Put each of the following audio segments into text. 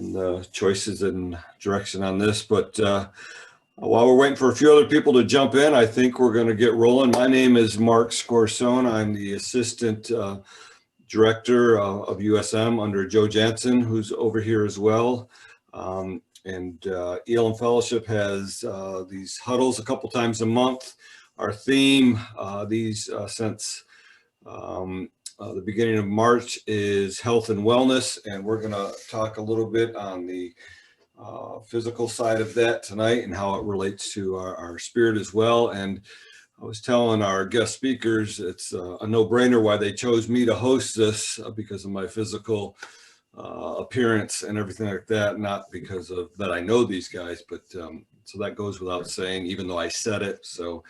the choices and direction on this. But while we're waiting for a few other people to jump in, I think we're going to get rolling. My name is Mark Scorsone. I'm the assistant director of USM under Joe Jansen, who's over here as well. And Elam Fellowship has these huddles a couple times a month. Our theme since the beginning of March is health and wellness, and we're going to talk a little bit on the physical side of that tonight and how it relates to our spirit as well. And I was telling our guest speakers, it's a no-brainer why they chose me to host this because of my physical appearance and everything like that, not because of that I know these guys, but so that goes without saying, even though I said it, so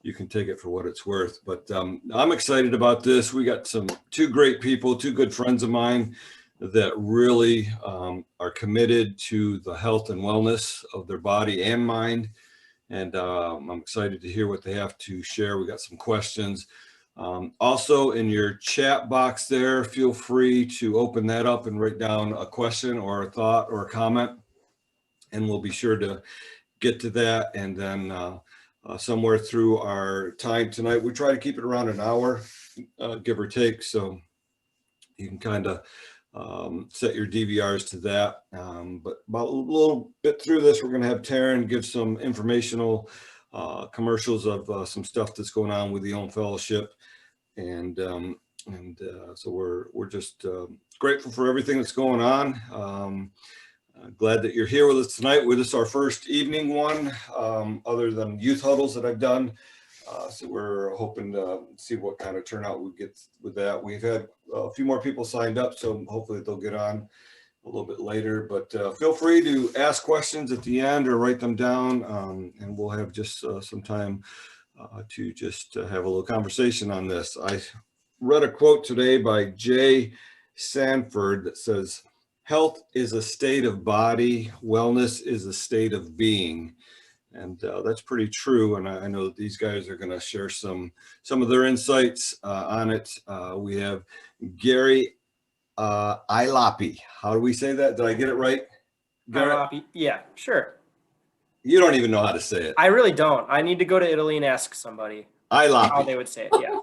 you can take it for what it's worth. But I'm excited about this. We got two great people, two good friends of mine that really are committed to the health and wellness of their body and mind. And I'm excited to hear what they have to share. We got some questions. Also in your chat box there, feel free to open that up and write down a question or a thought or a comment. And we'll be sure to get to that. And then somewhere through our time tonight, we try to keep it around an hour, give or take. So you can kind of set your DVRs to that. But about a little bit through this, we're going to have Taryn give some informational commercials of some stuff that's going on with the Own Fellowship. And so we're just grateful for everything that's going on. Glad that you're here with us tonight. This is our first evening one, other than youth huddles that I've done. So we're hoping to see what kind of turnout we get with that. We've had a few more people signed up, so hopefully they'll get on a little bit later. But feel free to ask questions at the end or write them down, and we'll have just some time to just have a little conversation on this. I read a quote today by Jay Sanford that says, "Health is a state of body, wellness is a state of being." And that's pretty true. And I know that these guys are going to share some of their insights on it. We have Gary Ielapi. How do we say that? Did I get it right? Ielapi. Yeah, sure. You don't even know how to say it. I really don't. I need to go to Italy and ask somebody Ielapi. how they would say it. Yeah.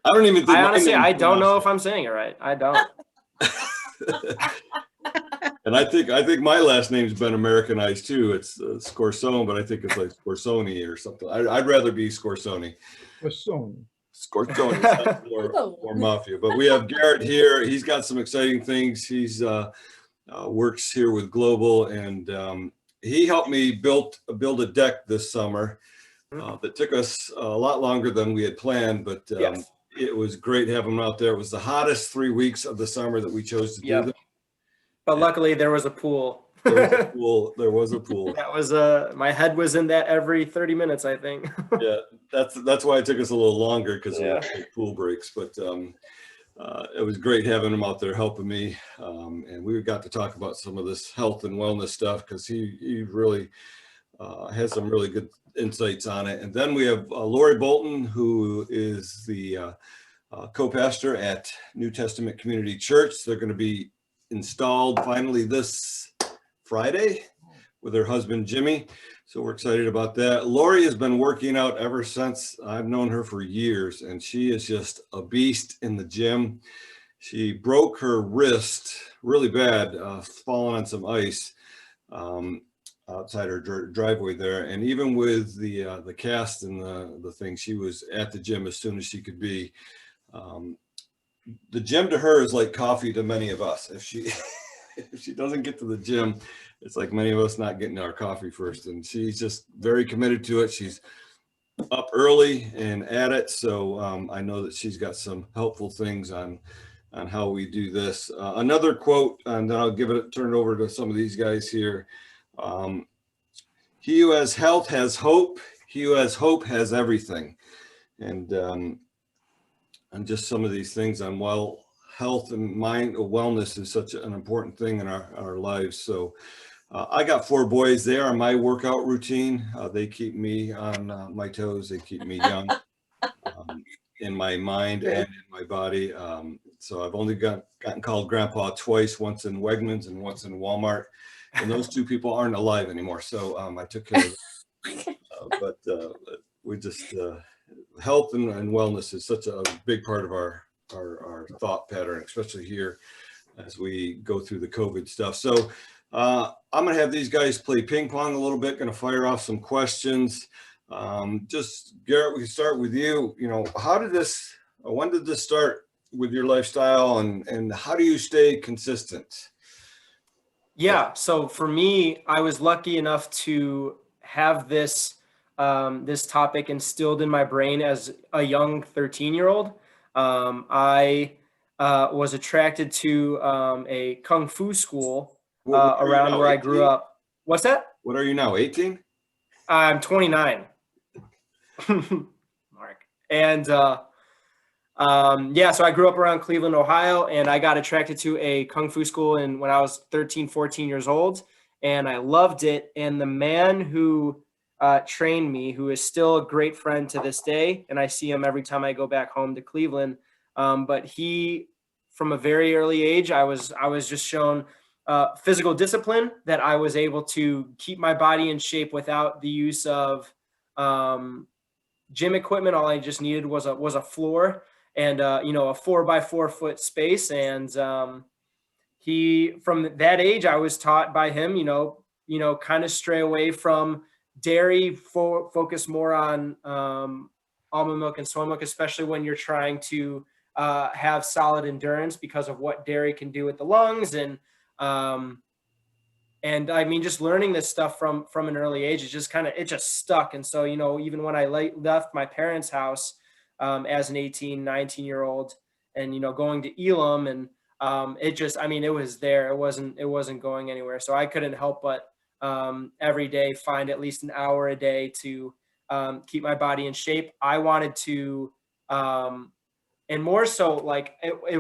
I don't even think I don't know if I'm saying it right. I don't. And I think my last name's been Americanized too. It's Scorsone, but I think it's like Scorsoni or something. I'd rather be Scorsoni. Scorsoni, more mafia. But we have Garrett here. He's got some exciting things. He's works here with Global, and he helped me build a deck this summer that took us a lot longer than we had planned, but yes. It was great having him out there. It was the hottest 3 weeks of the summer that we chose to do this. But luckily there was a pool. There was a pool. That was my head was in that every 30 minutes, I think. Yeah, that's why it took us a little longer, because we had pool breaks. But it was great having him out there helping me, and we got to talk about some of this health and wellness stuff because he really has some really good insights on it. And then we have Laurie Bolton, who is the co-pastor at New Testament Community Church. They're going to be installed finally this Friday with her husband Jimmy, so we're excited about that. Laurie has been working out ever since. I've known her for years, and she is just a beast in the gym. She broke her wrist really bad falling on some ice outside her driveway there, and even with the cast and the thing, she was at the gym as soon as she could be. The gym to her is like coffee to many of us. If she doesn't get to the gym, it's like many of us not getting our coffee first. And she's just very committed to it. She's up early and at it. So I know that she's got some helpful things on how we do this. Another quote, and then I'll turn it over to some of these guys here. He who has health has hope. He who has hope has everything. And just some of these things on health and mind wellness is such an important thing in our lives. So I got 4 boys. They are my workout routine. They keep me on my toes. They keep me young in my mind and in my body. So I've only gotten called grandpa twice, once in Wegmans and once in Walmart. And those two people aren't alive anymore. So I took care of it. But we just, health and wellness is such a big part of our thought pattern, especially here as we go through the COVID stuff. So I'm going to have these guys play ping pong a little bit, going to fire off some questions. Just Garrett, we can start with you. You know, when did this start with your lifestyle, and how do you stay consistent? Yeah. So for me, I was lucky enough to have this this topic instilled in my brain as a young 13-year-old. I was attracted to a kung fu school What are you around now, where I grew 18? up. What's that? What are you now, 18? I'm 29. Mark. And yeah, so I grew up around Cleveland, Ohio, and I got attracted to a kung fu school when I was 13, 14 years old, and I loved it. And the man who trained me, who is still a great friend to this day, and I see him every time I go back home to Cleveland. But he, from a very early age, I was just shown physical discipline, that I was able to keep my body in shape without the use of gym equipment. All I just needed was a floor and a 4x4 foot space. And he, from that age, I was taught by him, kind of stray away from dairy, focus more on almond milk and soy milk, especially when you're trying to have solid endurance because of what dairy can do with the lungs. And I mean, just learning this stuff from an early age, it just stuck. And so, even when I left my parents' house as an 18, 19-year-old, and, going to Elam, and it was there. It wasn't going anywhere. So I couldn't help but every day find at least an hour a day to keep my body in shape. I wanted to, and more so, like,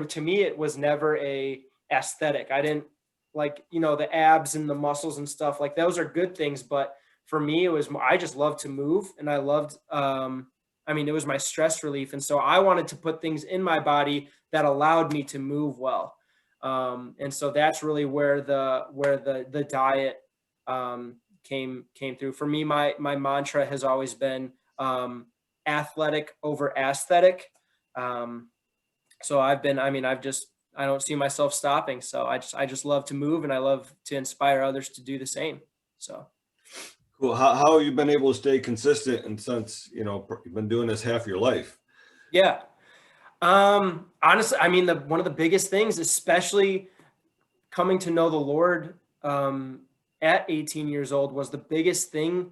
to me, it was never a aesthetic. I didn't, like, the abs and the muscles and stuff, like, those are good things. But for me, it was, I just loved to move, and I loved, it was my stress relief. And so I wanted to put things in my body that allowed me to move well. And so that's really where the diet came through. For me, my mantra has always been athletic over aesthetic. So I don't see myself stopping. So I just love to move, and I love to inspire others to do the same. So Cool. How have you been able to stay consistent, and since you've been doing this half your life? yeah. Honestly, one of the biggest things, especially coming to know the Lord at 18 years old, was the biggest thing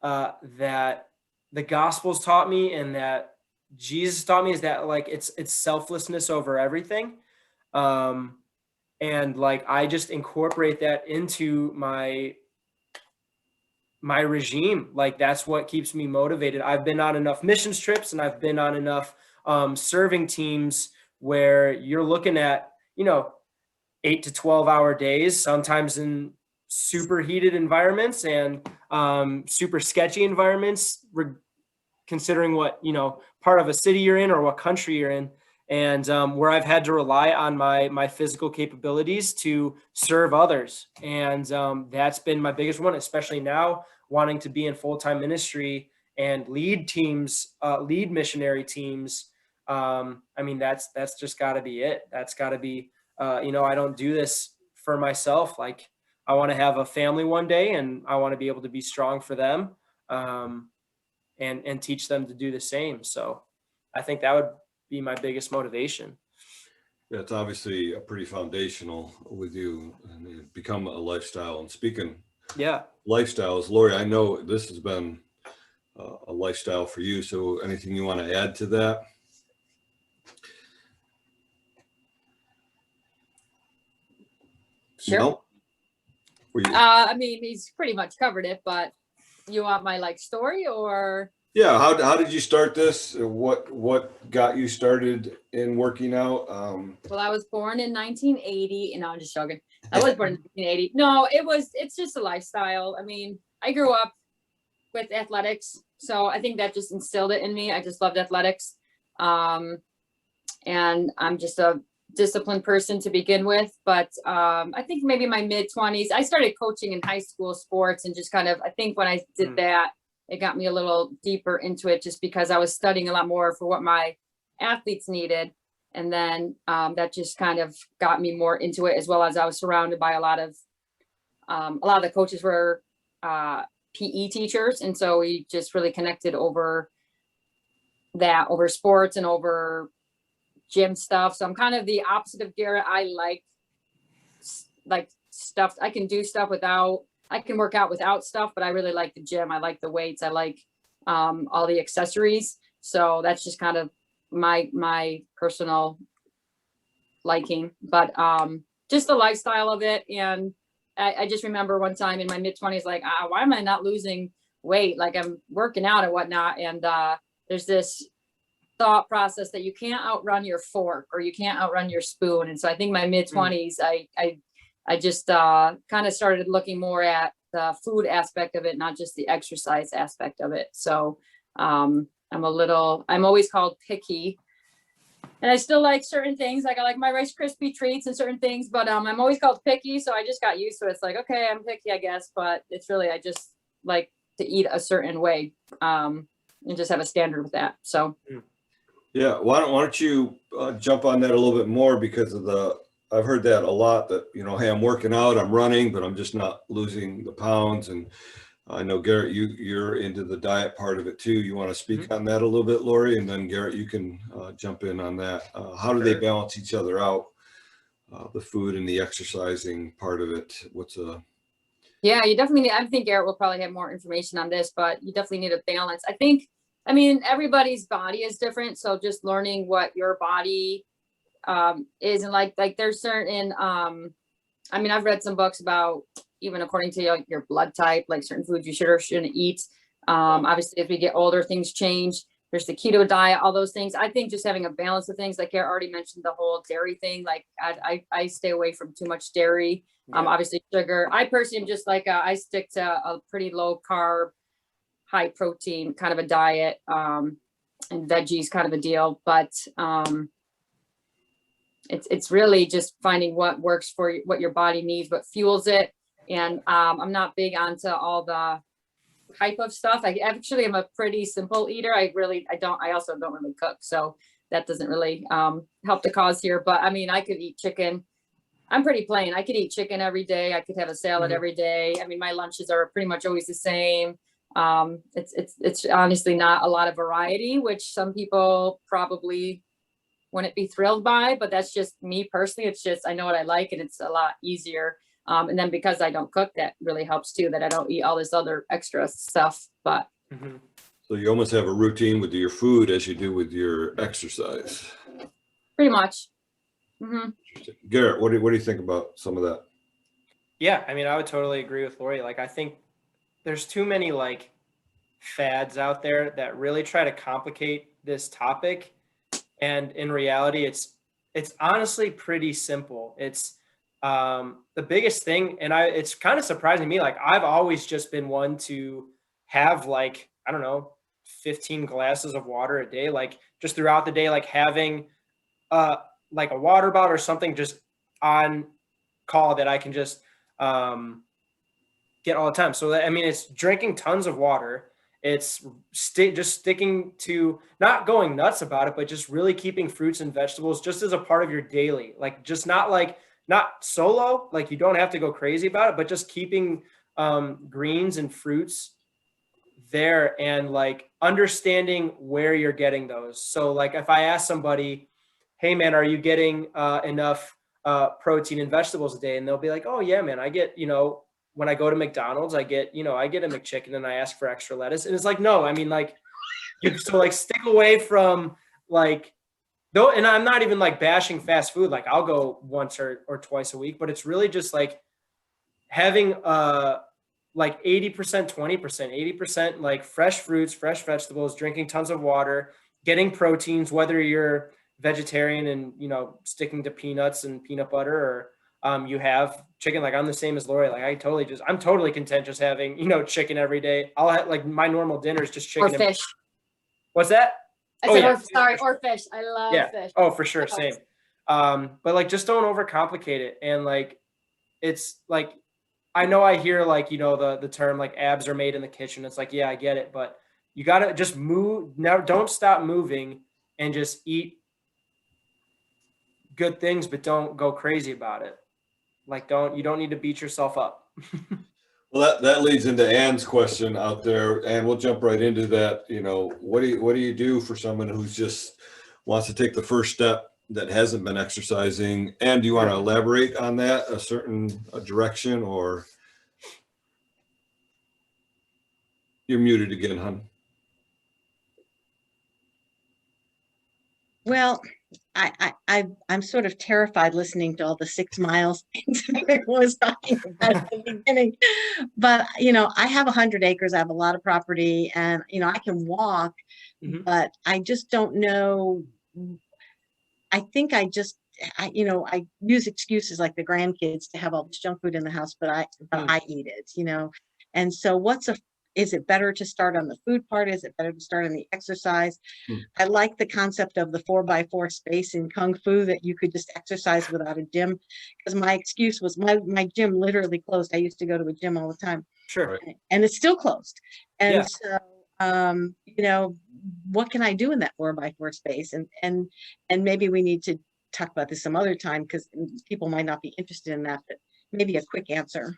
that the Gospels taught me, and that Jesus taught me, is that, like, it's selflessness over everything. And, like, I just incorporate that into my regime. Like, that's what keeps me motivated. I've been on enough missions trips, and I've been on enough serving teams where you're looking at 8 to 12 hour days, sometimes in super heated environments and super sketchy environments, considering what part of a city you're in or what country you're in. And where I've had to rely on my physical capabilities to serve others. And that's been my biggest one, especially now, wanting to be in full-time ministry and lead teams, lead missionary teams. That's just got to be it. That's got to be, I don't do this for myself. Like, I want to have a family one day, and I want to be able to be strong for them, and teach them to do the same. So I think that would be my biggest motivation. Yeah, it's obviously a pretty foundational with you, and it's become a lifestyle. And speaking lifestyles, Laurie, I know this has been a lifestyle for you. So anything you want to add to that? Sure. No? He's pretty much covered it, but you want my story, or? Yeah. How did you start this? What got you started in working out? Well, I was born in 1980, and I'm just joking. I was born in 1980. No, it's just a lifestyle. I grew up with athletics, so I think that just instilled it in me. I just loved athletics. and I'm just a disciplined person to begin with. But I think maybe my mid-20s, I started coaching in high school sports, and just kind of, I think when I did that, it got me a little deeper into it, just because I was studying a lot more for what my athletes needed. And then that just kind of got me more into it, as well as I was surrounded by a lot of the coaches were PE teachers. And so we just really connected over sports and over gym stuff. So I'm kind of the opposite of Garrett. I like stuff. I can do stuff I can work out without stuff, but I really like the gym. I like the weights. I like all the accessories. So that's just kind of my personal liking, but just the lifestyle of it. And I just remember one time in my mid-20s, like, why am I not losing weight? Like, I'm working out and whatnot. And there's this thought process that you can't outrun your fork or you can't outrun your spoon. And so I think my mid-20s, I just kind of started looking more at the food aspect of it, not just the exercise aspect of it. So I'm always called picky. And I still like certain things, like I like my Rice Krispie treats and certain things, but I'm always called picky. So I just got used to it. It's like, okay, I'm picky, I guess, but it's really, I just like to eat a certain way and just have a standard with that. So. Yeah. Why don't you jump on that a little bit more, because I've heard that a lot, that, hey, I'm working out, I'm running, but I'm just not losing the pounds. And I know, Garrett, you're into the diet part of it too. You want to speak on that a little bit, Laurie? And then Garrett, you can jump in on that. How do they balance each other out, the food and the exercising part of it? Yeah, you definitely need, I think Garrett will probably have more information on this, but you definitely need a balance. I mean, everybody's body is different. So just learning what your body is, and like there's certain, I mean, I've read some books about, even according to your blood type, like certain foods you should or shouldn't eat. Obviously, as we get older, things change. There's the keto diet, all those things. I think just having a balance of things, like Garrett already mentioned, the whole dairy thing. Like I stay away from too much dairy. Obviously sugar. I personally am just like, I stick to a pretty low carb, high protein kind of a diet, and veggies kind of a deal. But it's really just finding what works for you, what your body needs, what fuels it. And I'm not big onto all the hype of stuff. I actually am a pretty simple eater. I also don't really cook. So that doesn't really help the cause here. But I mean, I could eat chicken. I'm pretty plain. I could eat chicken every day. I could have a salad every day. I mean, my lunches are pretty much always the same. It's honestly not a lot of variety, which some people probably wouldn't be thrilled by, but that's just me personally. It's just, I know what I like, and it's a lot easier. And then because I don't cook, that really helps too, that I don't eat all this other extra stuff. But So you almost have a routine with your food as you do with your exercise. Pretty much. Garrett, what do you think about some of that? Yeah, I mean, I would totally agree with Laurie. Like, I think there's too many like fads out there that really try to complicate this topic. And in reality, it's honestly pretty simple. It's the biggest thing, and it's kind of surprising me. Like, I've always just been one to have, like, I don't know, 15 glasses of water a day, like just throughout the day, like having like a water bottle or something just on call that I can just get all the time. So I mean, it's drinking tons of water. It's just sticking to not going nuts about it, but just really keeping fruits and vegetables just as a part of your daily, like just not solo, like you don't have to go crazy about it, but just keeping greens and fruits there, and like understanding where you're getting those. So like if I ask somebody, hey man, are you getting enough protein and vegetables a day? And they'll be like, oh yeah, man, I get, when I go to McDonald's, I get a McChicken and I ask for extra lettuce. And it's like, no, I mean, like, so like stick away from like, though. And I'm not even like bashing fast food. Like I'll go once or twice a week, but it's really just like having like 80%, 20%, 80% like fresh fruits, fresh vegetables, drinking tons of water, getting proteins, whether you're vegetarian and, sticking to peanuts and peanut butter, or you have chicken. Like I'm the same as Laurie. Like I'm totally content just having, chicken every day. I'll have like my normal dinner is just chicken. Or fish. What's that? I Oh, said, yeah. or sorry, or fish. I love fish. Oh, for sure. Oh. Same. But like, just don't overcomplicate it. And like, it's like, I know I hear like, the term like abs are made in the kitchen. It's like, yeah, I get it, but you got to just move. Never, don't stop moving and just eat good things, but don't go crazy about it. Like, you don't need to beat yourself up. Well, that leads into Ann's question out there, and we'll jump right into that. What do you do for someone who's just wants to take the first step that hasn't been exercising? And do you want to elaborate on that, a certain direction, or you're muted again, hon? Well, I'm sort of terrified listening to all the 6 miles things I was talking about at the beginning. But I have 100 acres. I have a lot of property, and I can walk, but I just don't know. I think I use excuses like the grandkids to have all this junk food in the house, but I eat it. And so is it better to start on the food part? Is it better to start on the exercise? I like the concept of the 4x4 space in Kung Fu, that you could just exercise without a gym. Because my excuse was my gym literally closed. I used to go to a gym all the time. Sure. And it's still closed. And Yeah. so, what can I do in that 4x4 space? And maybe we need to talk about this some other time, because people might not be interested in that, but maybe a quick answer.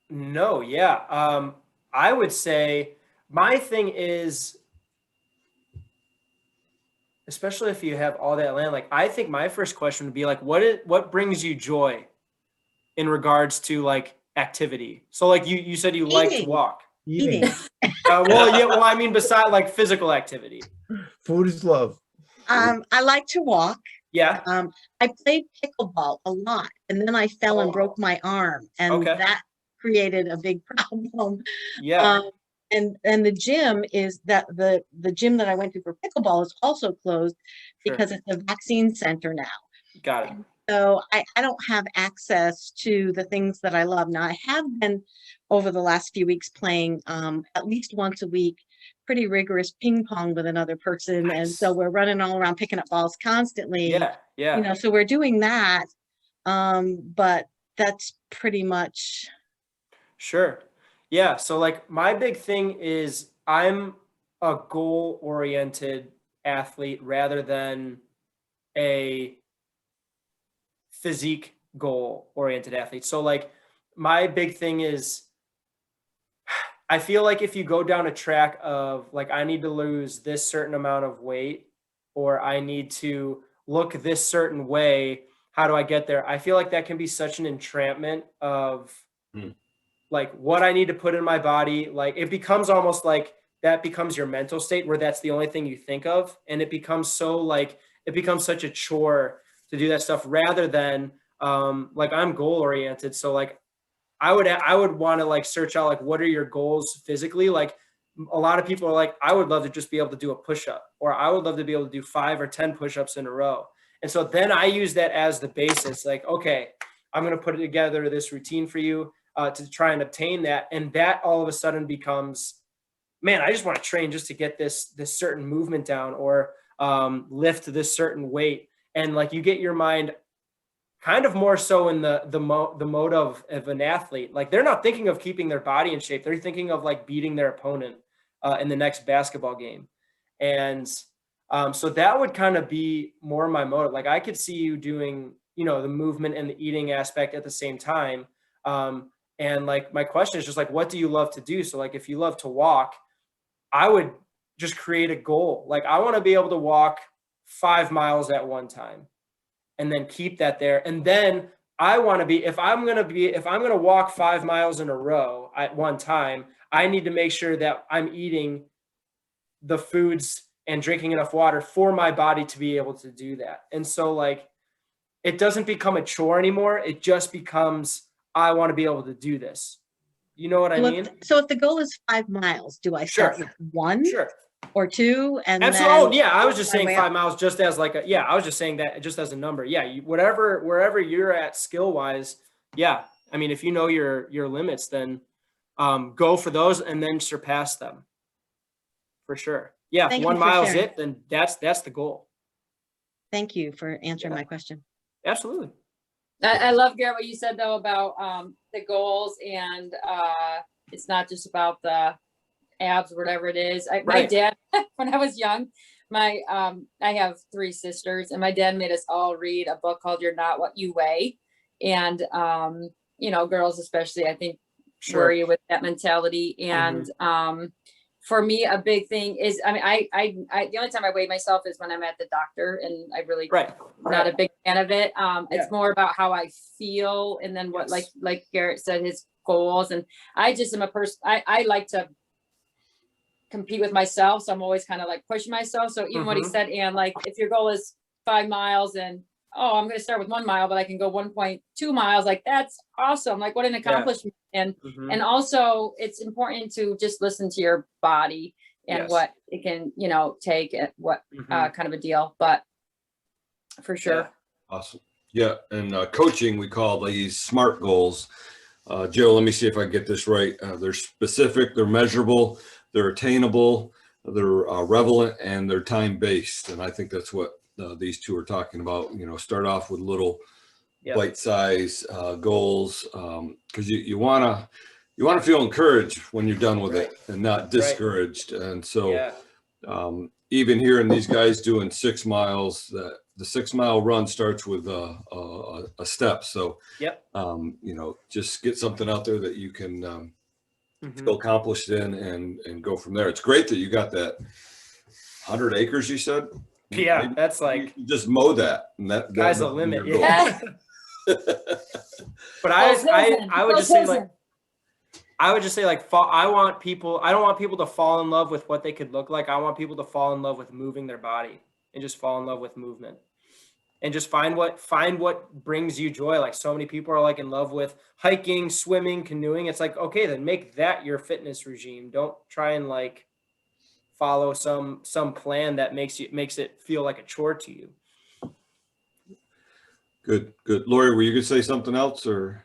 No, yeah. I would say my thing is, especially if you have all that land, like I think my first question would be like, what brings you joy in regards to like activity? So like you said you like to walk. Eating. Well, I mean, beside like physical activity. Food is love. I like to walk. Yeah. I played pickleball a lot, and then I fell and broke my arm, and that created a big problem. Yeah. And the gym is that the gym that I went to for pickleball is also closed because it's a vaccine center now. Got it. So I don't have access to the things that I love. Now I have been over the last few weeks playing at least once a week, pretty rigorous ping pong with another person. Nice. And so we're running all around picking up balls constantly. Yeah. So we're doing that. But that's pretty much. Sure. Yeah. So like my big thing is I'm a goal-oriented athlete rather than a physique goal-oriented athlete. So like my big thing is I feel like if you go down a track of like, I need to lose this certain amount of weight, or I need to look this certain way, how do I get there? I feel like that can be such an entrapment of like what I need to put in my body. Like it becomes almost like that becomes your mental state where that's the only thing you think of. And it becomes such a chore to do that stuff rather than like I'm goal oriented. So like I would want to like search out like what are your goals physically? Like a lot of people are like, I would love to just be able to do a push-up, or I would love to be able to do 5 or 10 push-ups in a row. And so then I use that as the basis, like, okay, I'm going to put together this routine for you to try and obtain that. And that all of a sudden becomes, man, I just want to train just to get this certain movement down, or lift this certain weight. And like you get your mind kind of more so in the mode of an athlete. Like they're not thinking of keeping their body in shape. They're thinking of like beating their opponent in the next basketball game. And so that would kind of be more my motive. Like I could see you doing, the movement and the eating aspect at the same time. And like, my question is just like, what do you love to do? So like, if you love to walk, I would just create a goal. Like I want to be able to walk 5 miles at one time and then keep that there. And then I want to be, if I'm going to walk 5 miles in a row at one time, I need to make sure that I'm eating the foods and drinking enough water for my body to be able to do that. And so like, it doesn't become a chore anymore. It just becomes, I want to be able to do this. You know what I mean? So if the goal is 5 miles, do I start with 1 or 2? And absolutely. then Oh, yeah. I was just saying 5 miles just as like I was just saying that just as a number. Yeah. Wherever you're at skill wise. Yeah. I mean, if you know your limits, then go for those and then surpass them for sure. Yeah, Thank if you 1 for mile is sharing. it, then that's the goal. Thank you for answering Yeah. my question. Absolutely. I love, Garrett, what you said though about the goals, and it's not just about the abs or whatever it is. My Right. dad, when I was young, I have 3 sisters, and my dad made us all read a book called You're Not What You Weigh. And you know, girls especially, I think, Sure. worry with that mentality. And for me, a big thing is, I mean, I the only time I weigh myself is when I'm at the doctor, and I really Right. not a big fan of it. Yeah. It's more about how I feel, and then what, Yes. like Garrett said, his goals. And I just am a person, I like to compete with myself, so I'm always kind of like pushing myself. So even what he said, and like, if your goal is 5 miles, and I'm going to start with 1 mile, but I can go 1.2 miles, like that's awesome, like what an accomplishment. And also it's important to just listen to your body and Yes. what it can, you know, take at what kind of a deal, but for sure. Yeah. Awesome. Yeah, and coaching, we call these SMART goals. Joe, let me see if I get this right. They're specific, they're measurable, they're attainable, they're relevant, and they're time-based. And I think that's what these two are talking about. You know, start off with little bite-size goals, because you want to feel encouraged when you're done with it, and not discouraged. And so even hearing these guys doing 6 miles, the 6 mile run starts with a step. So, you know, just get something out there that you can feel accomplished in, and go from there. It's great that you got that 100 acres, you said. Yeah, Maybe that's like, you just mow that, and that sky's the that'll be limit. your goal. Yeah. But I would just say, like, I would just say, like, I don't want people to fall in love with what they could look like. I want people to fall in love with moving their body, and just fall in love with movement, and just find what brings you joy. Like, so many people are like in love with hiking, swimming, canoeing. It's like, okay, then make that your fitness regime. Don't try and like follow some plan that makes it feel like a chore to you. Good. Laurie, were you gonna say something else, or?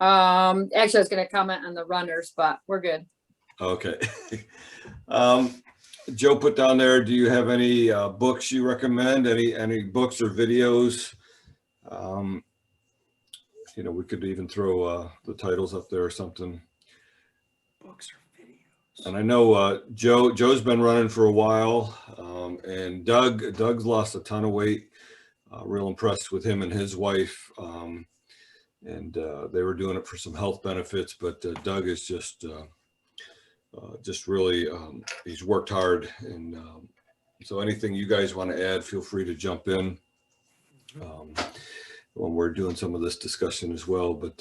Actually, I was going to comment on the runners, but we're good. Okay. Joe put down there, do you have any books you recommend? Any books or videos? You know, we could even throw the titles up there or something. Books or videos. And I know Joe's been running for a while, and Doug's lost a ton of weight. Real impressed with him and his wife. And they were doing it for some health benefits, but Doug is just really, he's worked hard. And so anything you guys want to add, feel free to jump in when we're doing some of this discussion as well. But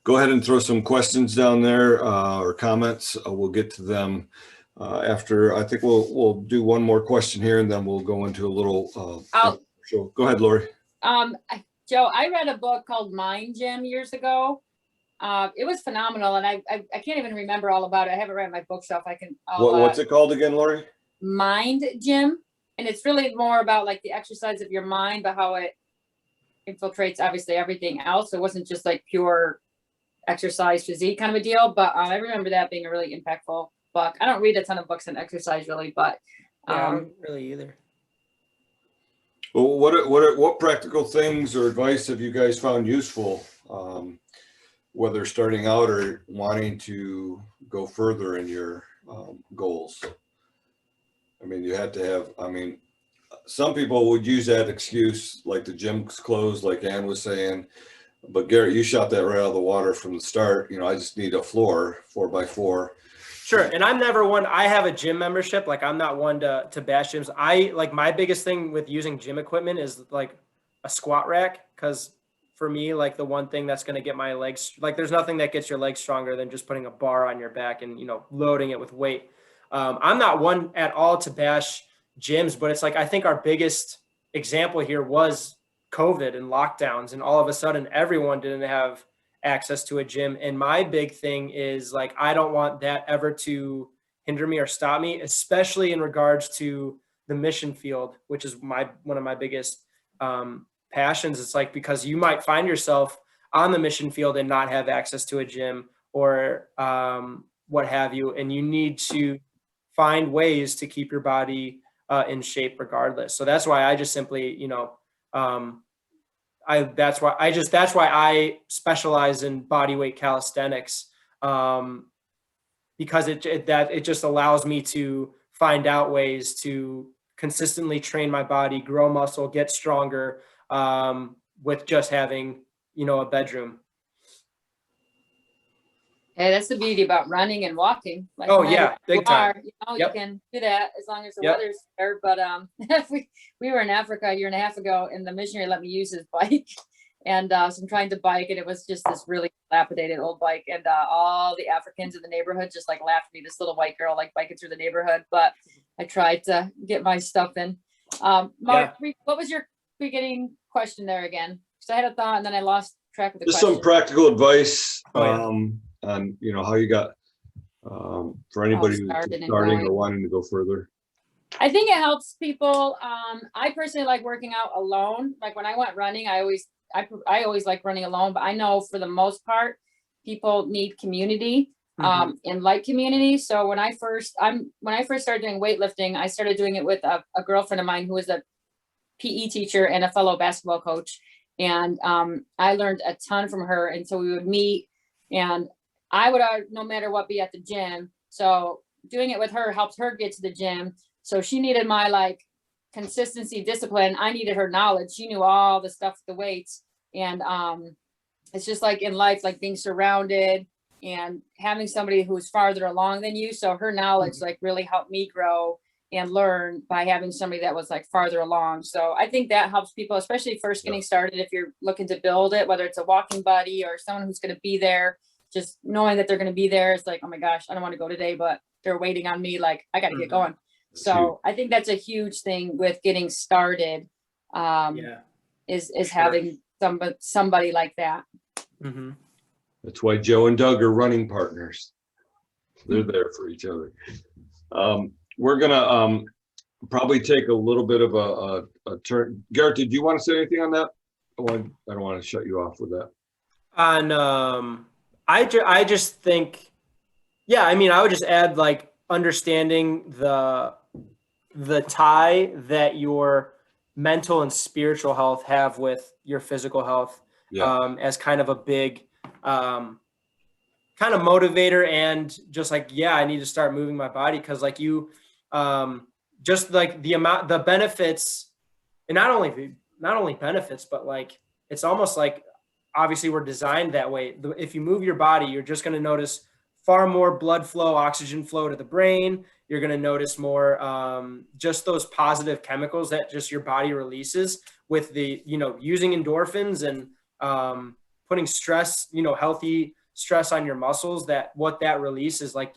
go ahead and throw some questions down there or comments. We'll get to them after. I think we'll do one more question here, and then we'll go into a little. So go ahead, Laurie. Joe, I read a book called Mind Gym years ago. It was phenomenal, and I can't even remember all about it. I have it right on my bookshelf. What's it called again, Laurie? Mind Gym, and it's really more about like the exercise of your mind, but how it infiltrates obviously everything else. So it wasn't just like pure exercise physique kind of a deal. But I remember that being a really impactful book. I don't read a ton of books on exercise really, but I don't really either. Well, what practical things or advice have you guys found useful, whether starting out or wanting to go further in your goals? I mean, you had to have, some people would use that excuse, like the gym's closed, like Ann was saying, but Garrett, you shot that right out of the water from the start. You know, I just need a floor, 4x4. Sure. And I'm never one, I have a gym membership. Like, I'm not one to bash gyms. My biggest thing with using gym equipment is like a squat rack. Cause for me, like the one thing that's going to get my legs, like there's nothing that gets your legs stronger than just putting a bar on your back and, you know, loading it with weight. I'm not one at all to bash gyms, but it's like, I think our biggest example here was COVID and lockdowns, and all of a sudden everyone didn't have access to a gym. And my big thing is like, I don't want that ever to hinder me or stop me, especially in regards to the mission field, which is one of my biggest passions. It's like, because you might find yourself on the mission field and not have access to a gym or what have you, and you need to find ways to keep your body in shape regardless. So that's why I just simply, you know, that's why I specialize in body weight calisthenics, because it just allows me to find out ways to consistently train my body, grow muscle, get stronger, with just having, you know, a bedroom. Hey, that's the beauty about running and walking. Like, Oh no matter yeah, where big time. you know, Yep. you can do that as long as the Yep. weather's there. But we were in Africa a year and a half ago, and the missionary let me use his bike. And so I'm trying to bike, and it was just this really dilapidated old bike. And all the Africans in the neighborhood just like laughed at me, this little white girl like biking through the neighborhood. But I tried to get my stuff in. Mark, what was your beginning question there again? Because I had a thought and then I lost track of the Just question. some practical advice Oh, yeah. on, you know, how you got, for anybody who's started and starting going. or wanting to go further. I think it helps people. I personally like working out alone. Like when I went running, I always like running alone, but I know for the most part, people need community, and like community. So when I first started doing weightlifting, I started doing it with a girlfriend of mine who was a PE teacher and a fellow basketball coach. And I learned a ton from her. And so we would meet, and I would, no matter what, be at the gym. So doing it with her helped her get to the gym. So she needed my like consistency, discipline. I needed her knowledge. She knew all the stuff, the weights. And it's just like in life, like being surrounded and having somebody who's farther along than you. So her knowledge like really helped me grow and learn by having somebody that was like farther along. So I think that helps people, especially first getting started. If you're looking to build it, whether it's a walking buddy or someone who's going to be there, just knowing that they're going to be there. It's like, oh my gosh, I don't want to go today, but they're waiting on me. Like I got to get going. So I think that's a huge thing with getting started, is having somebody like that. That's why Joe and Doug are running partners. They're there for each other. We're gonna probably take a little bit of a turn. Garrett, did you want to say anything on that? I don't want to shut you off with that. I just think, yeah, I mean, I would just add like understanding the tie that your mental and spiritual health have with your physical health, as kind of a big kind of motivator, and just like, yeah, I need to start moving my body. Cause like you, just like the benefits, and not only benefits, but like, it's almost like, obviously we're designed that way. If you move your body, you're just going to notice far more blood flow, oxygen flow to the brain. You're going to notice more, just those positive chemicals that just your body releases with the, you know, using endorphins and, putting stress, you know, healthy stress on your muscles, that what that release is like,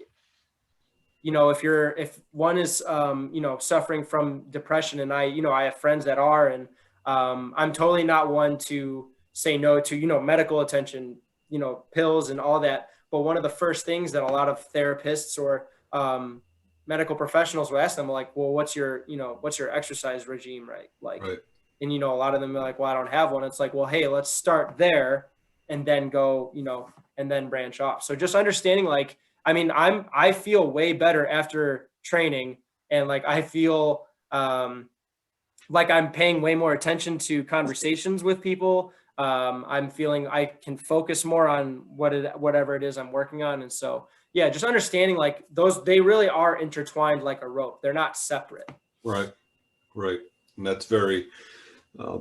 you know, if one is, you know, suffering from depression, and I have friends that are, and I'm totally not one to say no to, you know, medical attention, you know, pills and all that. But one of the first things that a lot of therapists or medical professionals will ask them, like, well, what's your exercise regime, right? Like, and, you know, a lot of them are like, well, I don't have one. It's like, well, hey, let's start there and then go, you know, and then branch off. So just understanding, like, I mean, I feel way better after training, and like, I feel like I'm paying way more attention to conversations with people. I'm feeling I can focus more on whatever it is I'm working on. And so, yeah, just understanding like they really are intertwined like a rope. They're not separate. Right. And that's very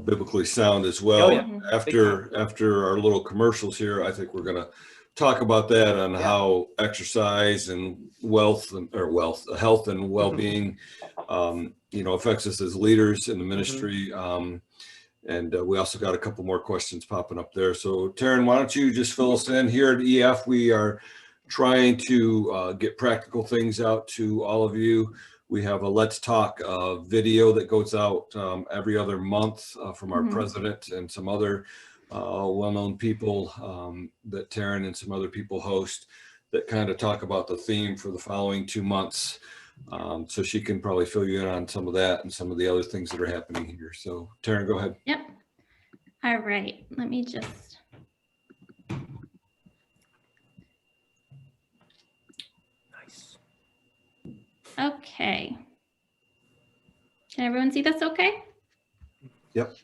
biblically sound as well. Oh, yeah. After our little commercials here, I think we're going to talk about that on how exercise and health and well-being, you know, affects us as leaders in the ministry. And we also got a couple more questions popping up there. So Taryn, why don't you just fill us in? Here at EF, we are trying to get practical things out to all of you. We have a Let's Talk video that goes out every other month from our president and some other well-known people that Taryn and some other people host, that kind of talk about the theme for the following 2 months. So she can probably fill you in on some of that and some of the other things that are happening here. So Taryn, go ahead. Yep. All right. Let me just. Nice. Okay. Can everyone see this okay? Yep.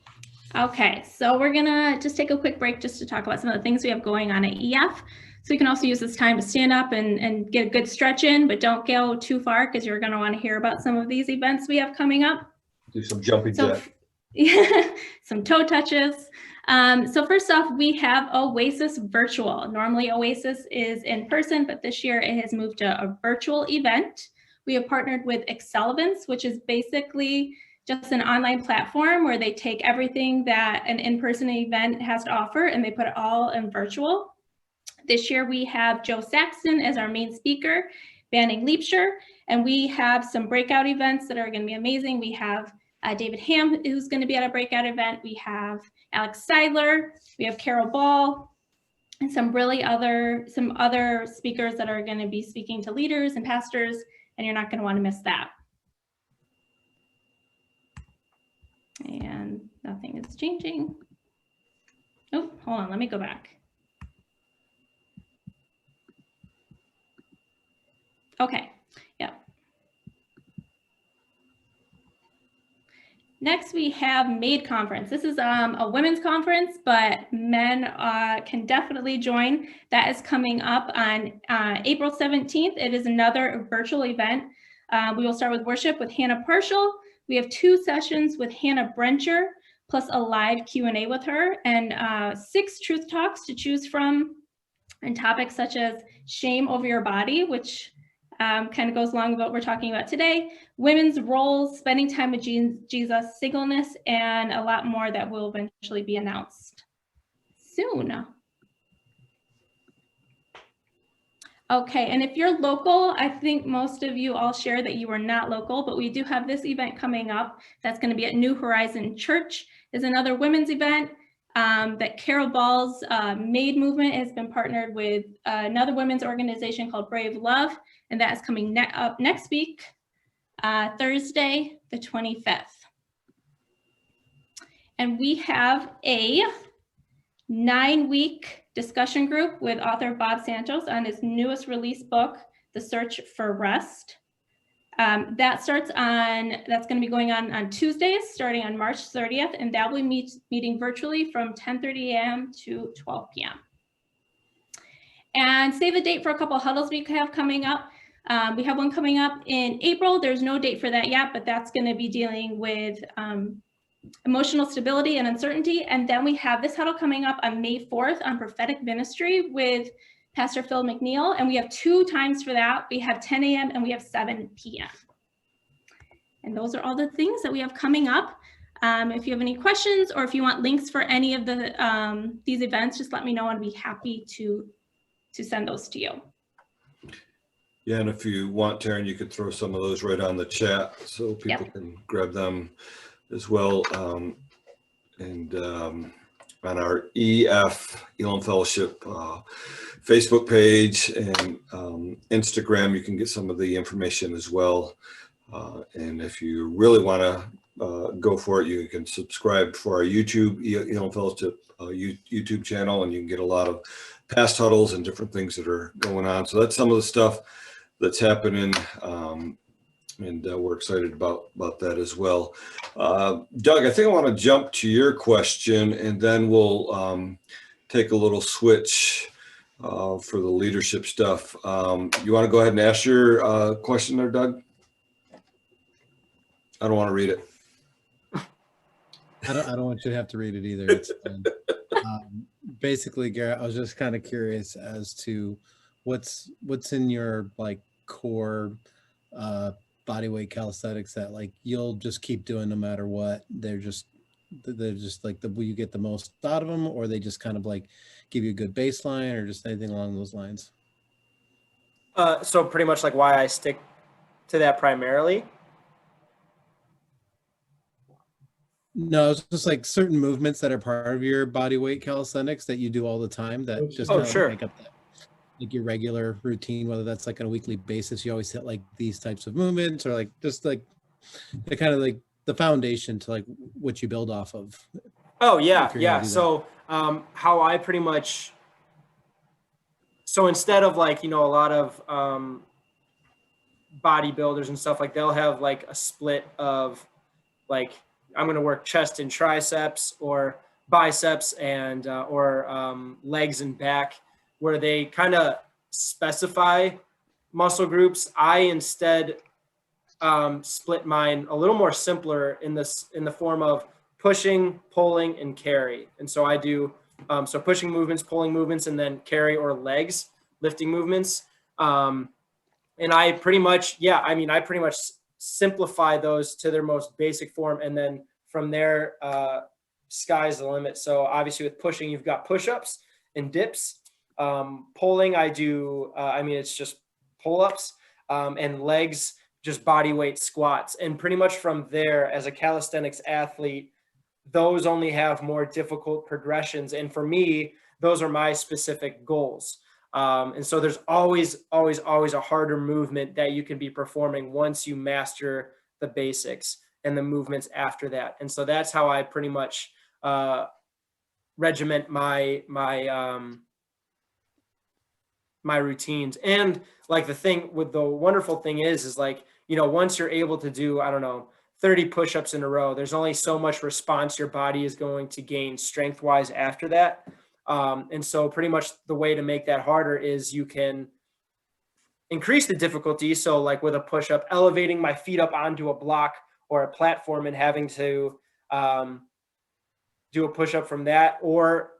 Okay, so we're gonna just take a quick break just to talk about some of the things we have going on at EF. So you can also use this time to stand up and get a good stretch in, but don't go too far because you're gonna want to hear about some of these events we have coming up. Do some jumping So, jack. yeah, some toe touches. So first off, we have Oasis Virtual. Normally Oasis is in person, but this year it has moved to a virtual event. We have partnered with Excel Events, which is basically just an online platform where they take everything that an in-person event has to offer and they put it all in virtual. This year we have Joe Saxton as our main speaker, banning Leapshire, and we have some breakout events that are going to be amazing. We have David Ham, who's going to be at a breakout event. We have Alex Seidler, we have Carol Ball, and some other speakers that are going to be speaking to leaders and pastors, and you're not going to want to miss that. And nothing is changing. Oh, hold on, let me go back. Okay, yeah. Next, we have MAID Conference. This is a women's conference, but men can definitely join. That is coming up on April 17th. It is another virtual event. We will start with worship with Hannah Partial. We have 2 sessions with Hannah Brencher, plus a live Q&A with her, and 6 truth talks to choose from, and topics such as shame over your body, which kind of goes along with what we're talking about today, women's roles, spending time with Jesus, singleness, and a lot more that will eventually be announced soon. Okay, and if you're local, I think most of you all share that you are not local, but we do have this event coming up that's going to be at New Horizon Church. Is another women's event that Carol Ball's MAID movement has been partnered with another women's organization called Brave Love, and that is coming up next week, Thursday, the 25th. And we have a 9-week discussion group with author Bob Santos on his newest release book, The Search for Rest. That's going to be going on Tuesdays, starting on March 30th, and that will be meeting virtually from 10:30 a.m. to 12 p.m. And save the date for a couple of huddles we have coming up. We have one coming up in April. There's no date for that yet, but that's going to be dealing with emotional stability and uncertainty. And then we have this huddle coming up on May 4th on prophetic ministry with Pastor Phil McNeil. And we have 2 times for that. We have 10 a.m. and we have 7 p.m. And those are all the things that we have coming up. If you have any questions or if you want links for any of these events, just let me know and I'd be happy to send those to you. Yeah, and if you want, Taryn, you could throw some of those right on the chat so people can grab them as well. And on our EF, Elam Fellowship Facebook page and Instagram, you can get some of the information as well. And if you really want to go for it, you can subscribe for our YouTube, Elam Fellowship YouTube channel, and you can get a lot of past huddles and different things that are going on. So that's some of the stuff that's happening. And we're excited about that as well. Doug, I think I want to jump to your question, and then we'll take a little switch for the leadership stuff. You want to go ahead and ask your question there, Doug? I don't want to read it. I don't want you to have to read it either. It's basically, Garrett, I was just kind of curious as to what's in your like core body weight calisthenics that like you'll just keep doing no matter what. They're just like will you get the most out of them, or they just kind of like give you a good baseline, or just anything along those lines? So pretty much like why I stick to that primarily. No, it's just like certain movements that are part of your body weight calisthenics that you do all the time that just kind of make up that, like your regular routine, whether that's like on a weekly basis, you always hit like these types of movements, or like just like the kind of like the foundation to like what you build off of. Oh yeah, yeah. So how I pretty much, so instead of like, you know, a lot of bodybuilders and stuff, like they'll have like a split of like, I'm going to work chest and triceps, or biceps and or legs and back, where they kind of specify muscle groups. I instead split mine a little more simpler in the form of pushing, pulling, and carry. And so I do so pushing movements, pulling movements, and then carry or legs lifting movements. And I pretty much, I pretty much simplify those to their most basic form. And then from there, sky's the limit. So obviously with pushing, you've got push-ups and dips. Pulling, I do, it's just pull-ups, and legs, just body weight squats. And pretty much from there, as a calisthenics athlete, those only have more difficult progressions. And for me, those are my specific goals. And so there's always a harder movement that you can be performing once you master the basics and the movements after that. And so that's how I pretty much regiment my routines. And like the wonderful thing is like, once you're able to do, 30 push-ups in a row, there's only so much response your body is going to gain strength-wise after that. And so pretty much the way to make that harder is you can increase the difficulty. So like with a push-up, elevating my feet up onto a block or a platform and having to do a push-up from that, or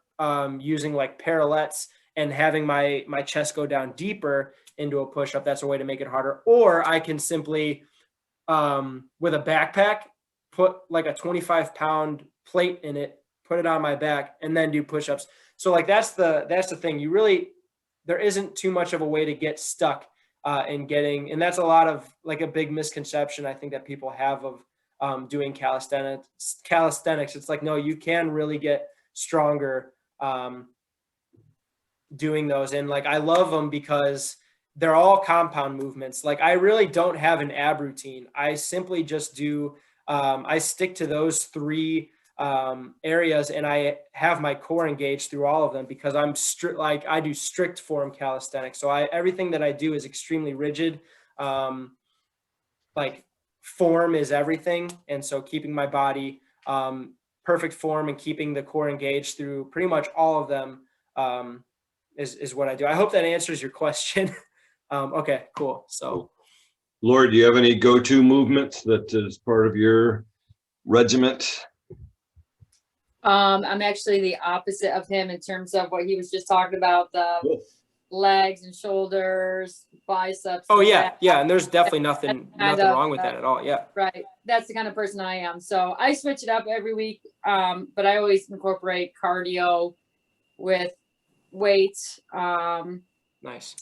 using like parallettes and having my chest go down deeper into a push-up. That's a way to make it harder. Or I can simply, with a backpack, put like a 25-pound plate in it, put it on my back, and then do push-ups. So like that's the thing. There isn't too much of a way to get stuck and that's a lot of like a big misconception I think that people have of doing calisthenics. It's like, no, you can really get stronger doing those. And like, I love them because they're all compound movements. Like I really don't have an ab routine. I simply just do, I stick to those three areas, and I have my core engaged through all of them because I'm I do strict form calisthenics. So everything that I do is extremely rigid. Like form is everything. And so keeping my body perfect form and keeping the core engaged through pretty much all of them is what I do. I hope that answers your question. Okay, cool. So Laurie, do you have any go-to movements that is part of your regiment? I'm actually the opposite of him in terms of what he was just talking about, the legs and shoulders, biceps. Oh yeah. Yeah. And there's definitely nothing wrong with that at all. Yeah. Right. That's the kind of person I am. So I switch it up every week. But I always incorporate cardio with weights. Nice.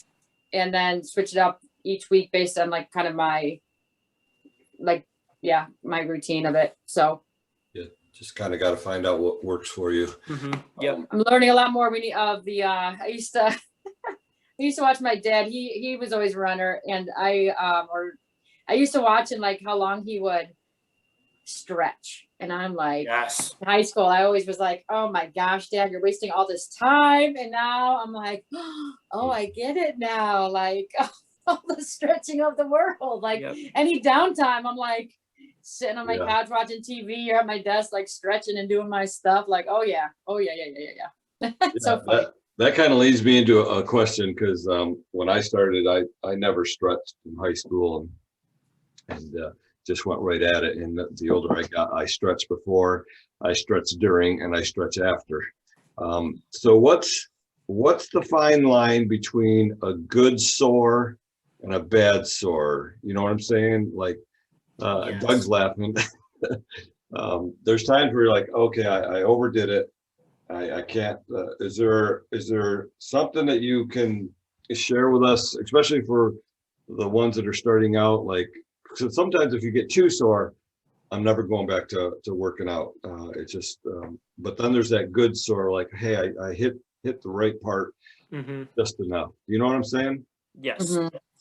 And then switch it up each week based on like kind of my routine of it. So just kind of got to find out what works for you. Mm-hmm. Yep. I'm learning a lot more of the I used to watch my dad. He was always a runner, and I used to watch him, like how long he would stretch. And I'm like, yes. In high school, I always was like, oh my gosh, Dad, you're wasting all this time. And now I'm like, oh, I get it now. Like all the stretching of the world, like any downtime, I'm like sitting on my couch watching TV or at my desk, like stretching and doing my stuff. Like, oh yeah. It's so funny. That kind of leads me into a question, because when I started, I never stretched in high school and just went right at it. And the older I got, I stretched before, I stretched during, and I stretch after. So what's the fine line between a good sore and a bad sore? You know what I'm saying? Like Doug's laughing. There's times where you're like, okay, I overdid it. I can't. Is there something that you can share with us, especially for the ones that are starting out? Like, so sometimes if you get too sore, I'm never going back to working out. It's just, but then there's that good sore, like, hey, I hit the right part just enough. You know what I'm saying? Yes,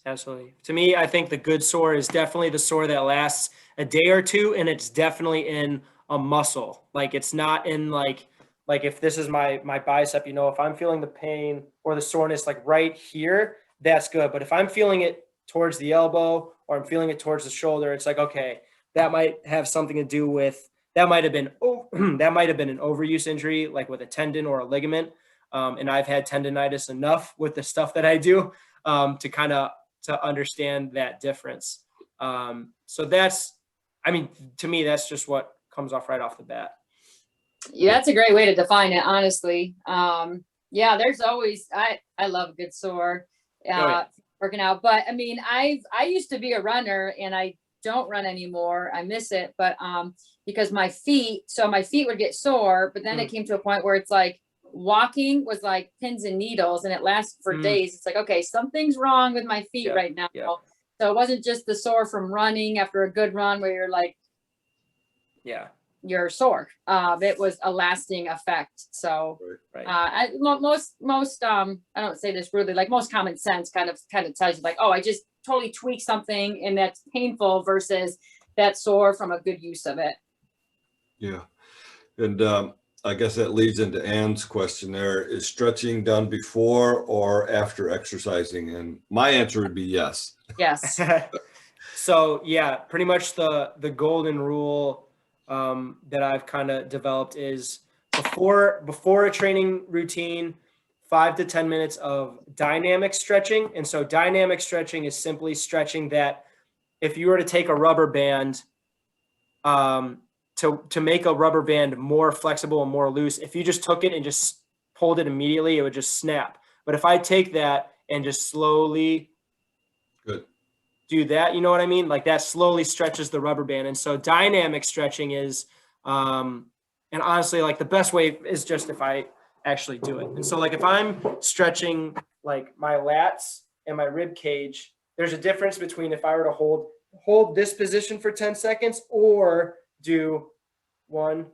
absolutely. To me, I think the good sore is definitely the sore that lasts a day or two, and it's definitely in a muscle. Like it's not in like if this is my bicep, if I'm feeling the pain or the soreness like right here, that's good. But if I'm feeling it towards the elbow or I'm feeling it towards the shoulder, it's like, okay, that might have something to do with, that might have been an overuse injury, like with a tendon or a ligament. And I've had tendonitis enough with the stuff that I do to kind of to understand that difference. So that's, I mean, to me, that's just what comes off right off the bat. Yeah, that's a great way to define it, honestly. Yeah, there's always, I love a good sore, working out, but I mean, I used to be a runner and I don't run anymore. I miss it, but because my feet would get sore, but then it came to a point where it's like walking was like pins and needles and it lasted for days. It's like, okay, something's wrong with my feet right now. So it wasn't just the sore from running after a good run where you're like, you're sore. It was a lasting effect. So most I don't say this rudely, like most common sense kind of tells you like, oh, I just totally tweaked something and that's painful versus that sore from a good use of it. Yeah. And I guess that leads into Ann's question there. Is stretching done before or after exercising? And my answer would be yes. Yes. So yeah, pretty much the golden rule that I've kind of developed is before a training routine, 5 to 10 minutes of dynamic stretching. And so dynamic stretching is simply stretching that if you were to take a rubber band, to make a rubber band more flexible and more loose, if you just took it and just pulled it immediately, it would just snap. But if I take that and just slowly do that, you know what I mean? Like that slowly stretches the rubber band. And so dynamic stretching is, and honestly, like the best way is just if I actually do it. And so like if I'm stretching like my lats and my rib cage, there's a difference between if I were to hold this position for 10 seconds or do 1,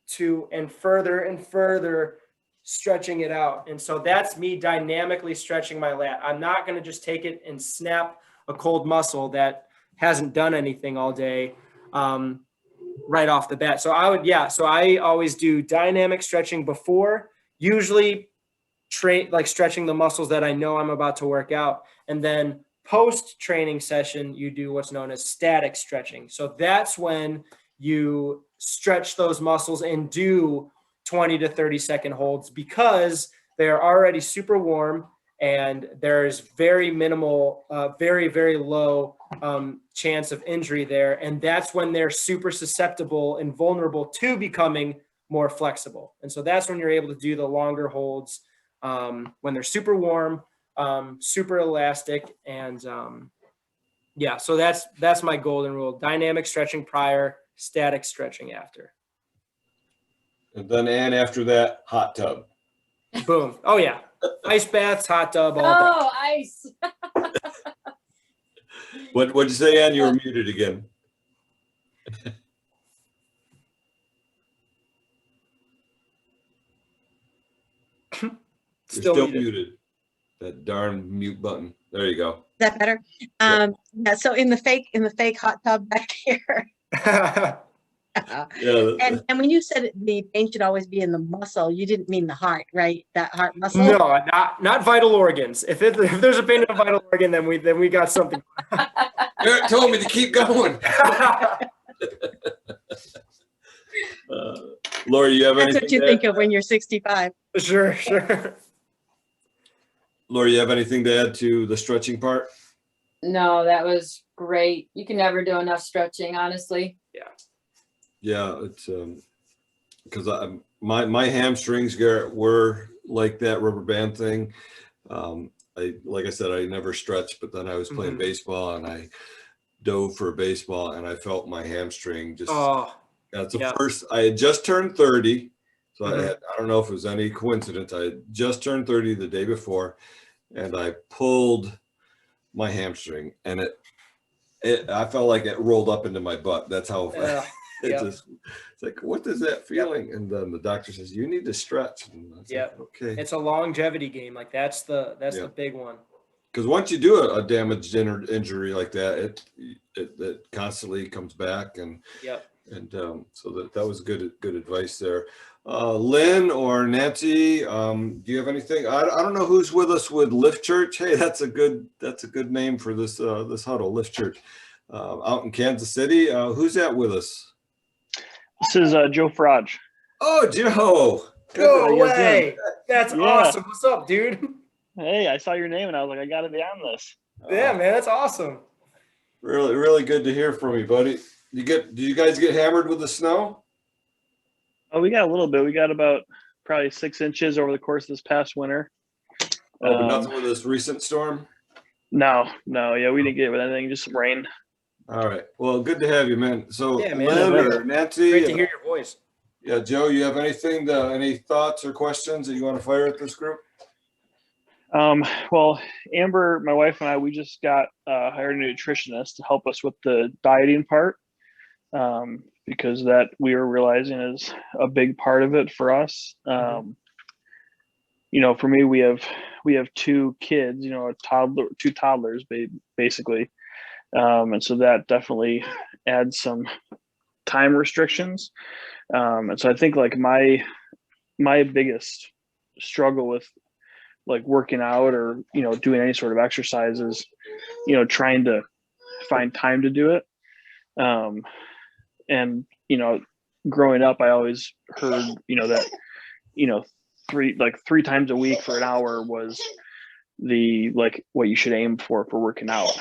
2, and further stretching it out. And so that's me dynamically stretching my lat. I'm not going to just take it and snap a cold muscle that hasn't done anything all day right off the bat. So I always do dynamic stretching before, usually stretching the muscles that I know I'm about to work out. And then post training session, you do what's known as static stretching. So that's when you stretch those muscles and do 20 to 30 second holds because they're already super warm and there's very minimal, very, very low chance of injury there. And that's when they're super susceptible and vulnerable to becoming more flexible. And so that's when you're able to do the longer holds when they're super warm, super elastic. And so that's my golden rule. Dynamic stretching prior, static stretching after. And then Ann, after that, hot tub. Boom. Oh yeah. Ice baths, hot tub, all Oh, ice. What'd you say, Ann? You were muted again. You're still muted. That darn mute button. There you go. Is that better? Yeah, so in the fake hot tub back here. And when you said the pain should always be in the muscle, you didn't mean the heart, right? That heart muscle? No, not vital organs. If there's a pain in a vital organ, then we got something. Garrett told me to keep going. Laurie, you have anything? That's what you think of when you're 65. Sure. Laurie, you have anything to add to the stretching part? No, that was great. You can never do enough stretching, honestly. Yeah, it's because my hamstrings, Garrett, were like that rubber band thing. Like I said, I never stretched, but then I was playing baseball and I dove for a baseball and I felt my hamstring just. That's the first. I had just turned 30, so I don't know if it was any coincidence. I had just turned 30 the day before, and I pulled my hamstring, and I felt like it rolled up into my butt. That's how. It's like, what is that feeling? And then the doctor says, you need to stretch. And I was like, okay. It's a longevity game. Like that's the big one. Because once you do a damaged injury like that, it constantly comes back. And so that was good advice there. Lynn or Nancy, do you have anything? I don't know who's with us with Lift Church. Hey, that's a good name for this this huddle, Lift Church, out in Kansas City. Who's that with us? This is Joe Farage. Oh, Joe. No How you guys doing? way. That's Yeah. awesome. What's up, dude? Hey, I saw your name and I was like, I got to be on this. Yeah, man, that's awesome. Really, really good to hear from you, buddy. Do you guys get hammered with the snow? Oh, we got a little bit. We got about probably 6 inches over the course of this past winter. Oh, but nothing with this recent storm? No, yeah, we didn't get it with anything, just some rain. All right. Well, good to have you, man. So Yeah, man. Lynn Yeah, or Nancy? Great to hear your voice. Yeah, Joe, you have any thoughts or questions that you want to fire at this group? Well, Amber, my wife and I, we just got hired a nutritionist to help us with the dieting part, because that we are realizing is a big part of it for us. You know, for me, we have 2 kids, you know, two toddlers, basically, and so that definitely adds some time restrictions. And so I think like my biggest struggle with like working out or, you know, doing any sort of exercises, you know, trying to find time to do it. And, you know, growing up, I always heard, you know, that, you know, 3 times a week for an hour was the, like what you should aim for working out.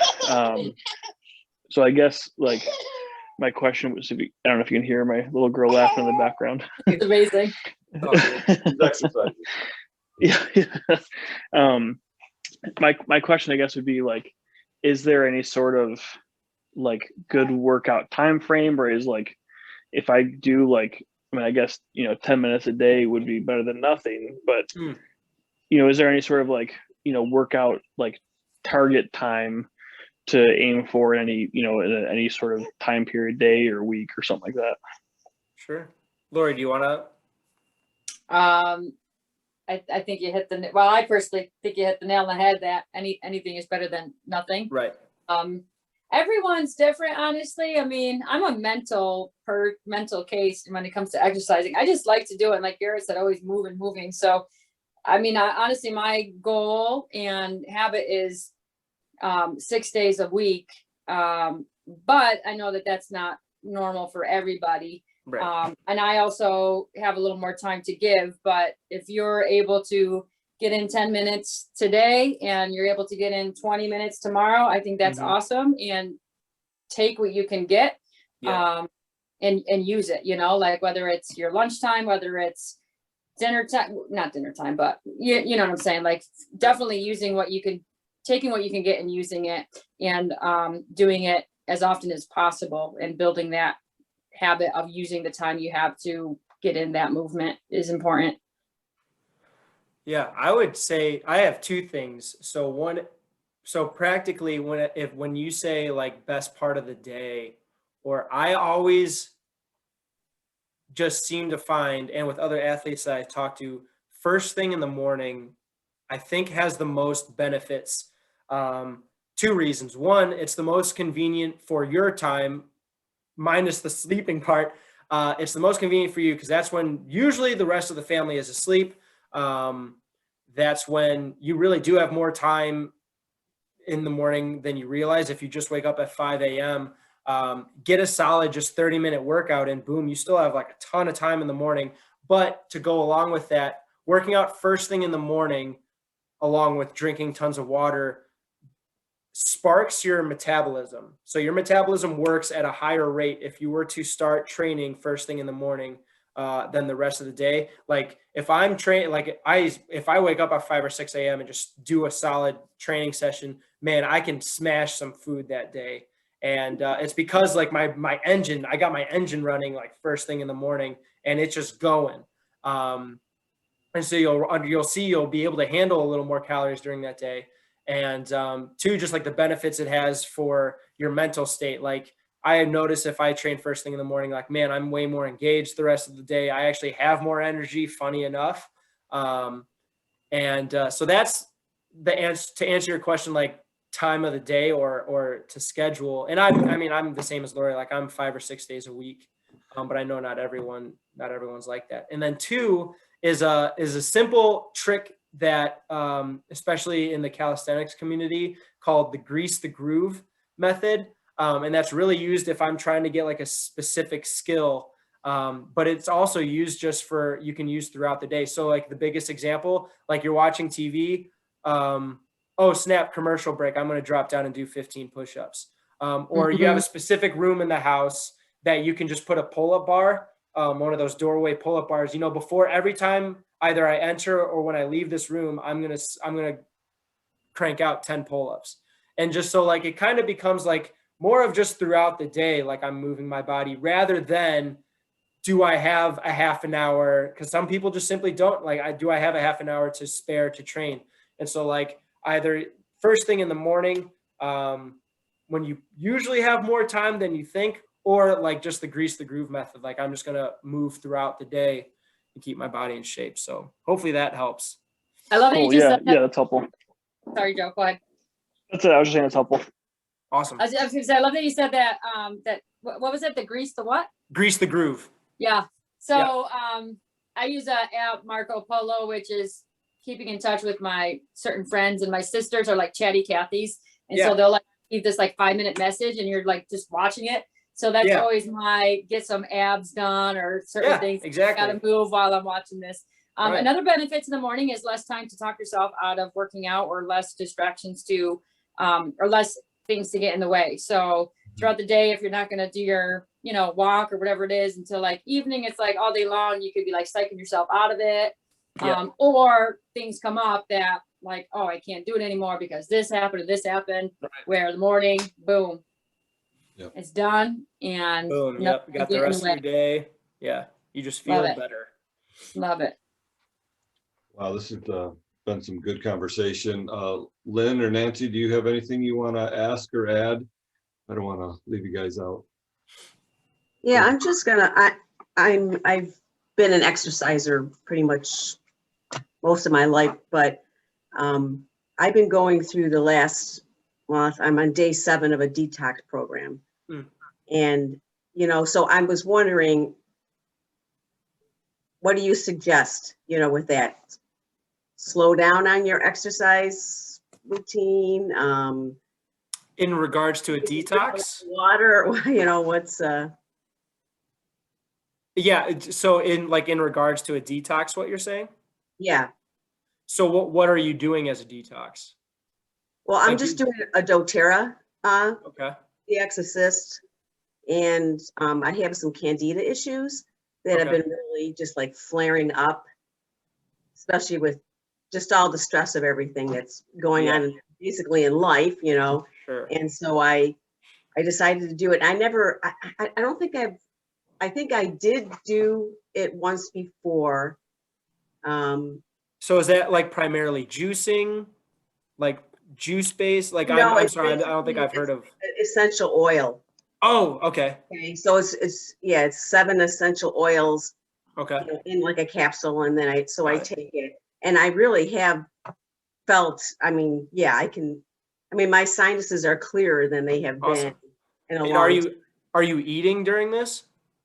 So I guess like my question was, I don't know if you can hear my little girl laughing in the background. It's amazing. Exercise. Yeah. My question, I guess, would be like, is there any sort of like good workout time frame, or is like, if I do like, I mean, I guess, you know, 10 minutes a day would be better than nothing, but you know, is there any sort of like, you know, workout like target time to aim for in any, you know, in any sort of time period, day or week or something like that? Sure. Laurie, do you want to? I think you hit well, I personally think you hit the nail on the head that anything is better than nothing. Right. Everyone's different, honestly. I mean, I'm a mental case when it comes to exercising. I just like to do it. And like Garrett said, always moving. So, I mean, honestly, my goal and habit is 6 days a week. But I know that that's not normal for everybody. Right. And I also have a little more time to give, but if you're able to get in 10 minutes today and you're able to get in 20 minutes tomorrow, I think that's awesome. And take what you can get, and use it, you know, like whether it's your lunchtime, whether it's dinner time, not dinner time, but you know what I'm saying? Like definitely taking what you can get and using it, and doing it as often as possible, and building that habit of using the time you have to get in that movement is important. Yeah, I would say I have 2 things. So practically when you say like best part of the day, or I always just seem to find, and with other athletes that I talk to, first thing in the morning, I think has the most benefits. 2 reasons. One, it's the most convenient for your time, minus the sleeping part. It's the most convenient for you because that's when usually the rest of the family is asleep. That's when you really do have more time in the morning than you realize. If you just wake up at 5 a.m., get a solid just 30-minute workout and boom, you still have like a ton of time in the morning. But to go along with that, working out first thing in the morning, along with drinking tons of water, sparks your metabolism. So your metabolism works at a higher rate if you were to start training first thing in the morning than the rest of the day. Like if I'm training, like if I wake up at 5 or 6 a.m. and just do a solid training session, man, I can smash some food that day. And it's because like I got my engine running like first thing in the morning, and it's just going. And so you'll be able to handle a little more calories during that day. And 2, just like the benefits it has for your mental state. Like I notice if I train first thing in the morning, like, man, I'm way more engaged the rest of the day. I actually have more energy, funny enough. So that's the answer to answer your question, like time of the day or to schedule. And I mean, I'm the same as Laurie, like I'm 5 or 6 days a week, but I know not everyone not everyone's like that. And then 2 is a simple trick that, especially in the calisthenics community, called the grease the groove method. And that's really used if I'm trying to get like a specific skill. But it's also used just for, you can use throughout the day. So like the biggest example, like you're watching TV, oh snap, commercial break, I'm going to drop down and do 15 push-ups. Or you have a specific room in the house that you can just put a pull-up bar, one of those doorway pull-up bars, before every time either I enter or when I leave this room, I'm going to crank out 10 pull-ups. And just so like, it kind of becomes like more of just throughout the day, like I'm moving my body, rather than do I have a half an hour? Because some people just simply don't, like, do I have a half an hour to spare to train? And so like either first thing in the morning, when you usually have more time than you think, or like just the grease the groove method, like I'm just going to move throughout the day and keep my body in shape. So hopefully that helps. I love that Cool. you just Yeah, said that. yeah, that's helpful. Sorry, Joe, go ahead. That's it. I was just saying it's helpful. Awesome. I was gonna say, I love that you said that, what was it? The grease, the what? Grease the groove. Yeah. So, I use a app, Marco Polo, which is keeping in touch with my certain friends, and my sisters are like chatty Cathy's. And so they'll like leave this like 5-minute message and you're like just watching it. So that's always my get some abs done or certain things. Exactly. Got to move while I'm watching this. Another benefit in the morning is less time to talk yourself out of working out, or less distractions to, or less things to get in the way. So throughout the day, if you're not going to do your, walk or whatever it is until like evening, it's like all day long, you could be like psyching yourself out of it. Or things come up that like, oh, I can't do it anymore because this happened or this happened. Where in the morning, boom, it's done. And boom, you got the rest of your day. Yeah. You just feel better. Love it. Wow, this has been some good conversation. Lynn or Nancy, do you have anything you want to ask or add? I don't want to leave you guys out. Yeah, I'm just gonna, I've been an exerciser pretty much most of my life, but I've been going through the last month, I'm on day 7 of a detox program. And, so I was wondering, what do you suggest, with that? Slow down on your exercise routine? In regards to a detox? Water, what's Yeah. So in regards to a detox, what you're saying? Yeah. So what are you doing as a detox? Well, I'm just doing a doTERRA Okay. DX assist, and I have some candida issues that have been really just like flaring up, especially with just all the stress of everything that's going on basically in life, Sure. And so I decided to do it. I don't think I think I did do it once before. So is that like primarily juicing, like juice based? Like No, I'm sorry, I don't think I've heard of essential oil. Oh, okay. Okay, so it's 7 essential oils. Okay. In like a capsule, and then I take it, and I really have felt, my sinuses are clearer than they have been in a long time. Are you eating during this?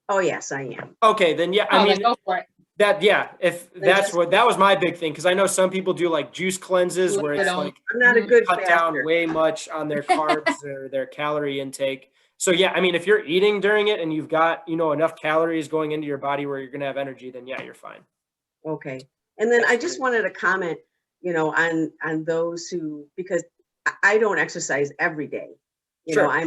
Oh yes, I am. Okay, then Go for it. If that's that was my big thing, because I know some people do like juice cleanses where it's like I'm not a good cut down way much on their carbs or their calorie intake. So if you're eating during it and you've got enough calories going into your body where you're gonna have energy, then you're fine. Okay, and then I just wanted to comment, on those who, because I don't exercise every day. Sure.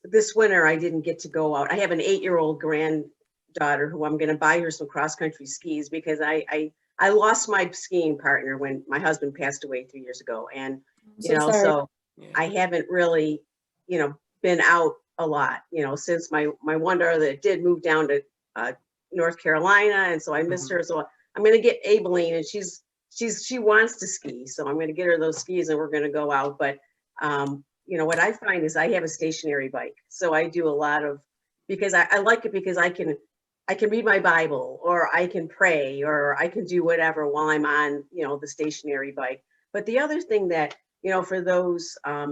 This winter I didn't get to go out. I have an 8-year-old granddaughter who I'm going to buy her some cross-country skis, because I lost my skiing partner when my husband passed away 3 years ago, and so I haven't really been out a lot since my one daughter that did move down to North Carolina, and so I missed her. So I'm going to get Abilene, and she wants to ski, so I'm going to get her those skis and we're going to go out. But what I find is I have a stationary bike, so I do a lot of, because I like it, because I can read my Bible, or I can pray, or I can do whatever while I'm on the stationary bike. But the other thing that for those a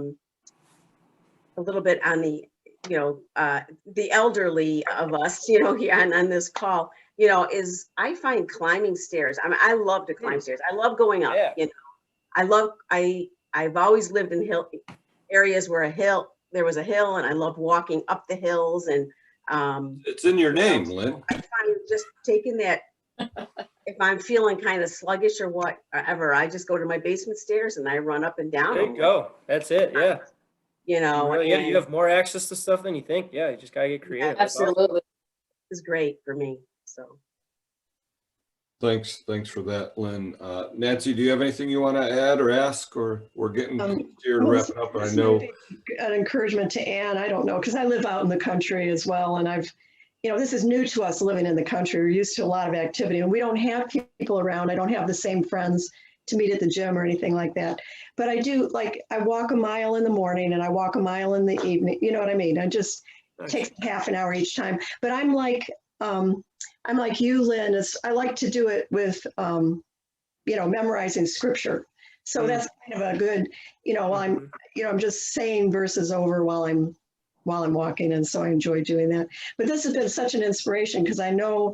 little bit on the the elderly of us, here on this call, is I find climbing stairs. I mean, I love to climb stairs. I love going up. Yeah. I've always lived in hill areas where there was a hill, and I love walking up the hills. And It's in your name, Lynn. I find just taking that. If I'm feeling kind of sluggish or whatever, I just go to my basement stairs and I run up and down. There you go. That's it. Yeah. You have more access to stuff than you think. Yeah, you just gotta get creative. Absolutely. It's great for me. So Thanks for that, Lynn. Nancy, do you have anything you want to add or ask, or we're getting here to wrap it up? And I know an encouragement to Ann. I don't know, because I live out in the country as well, and this is new to us living in the country. We're used to a lot of activity, and we don't have people around. I don't have the same friends to meet at the gym or anything like that. But I do, I walk a mile in the morning and I walk a mile in the evening. You know what I mean? I just takes half an hour each time. But I'm like you, Lynn. I like to do it with, memorizing scripture. So that's kind of a good, I'm just saying verses over while I'm walking, and so I enjoy doing that. But this has been such an inspiration, because I know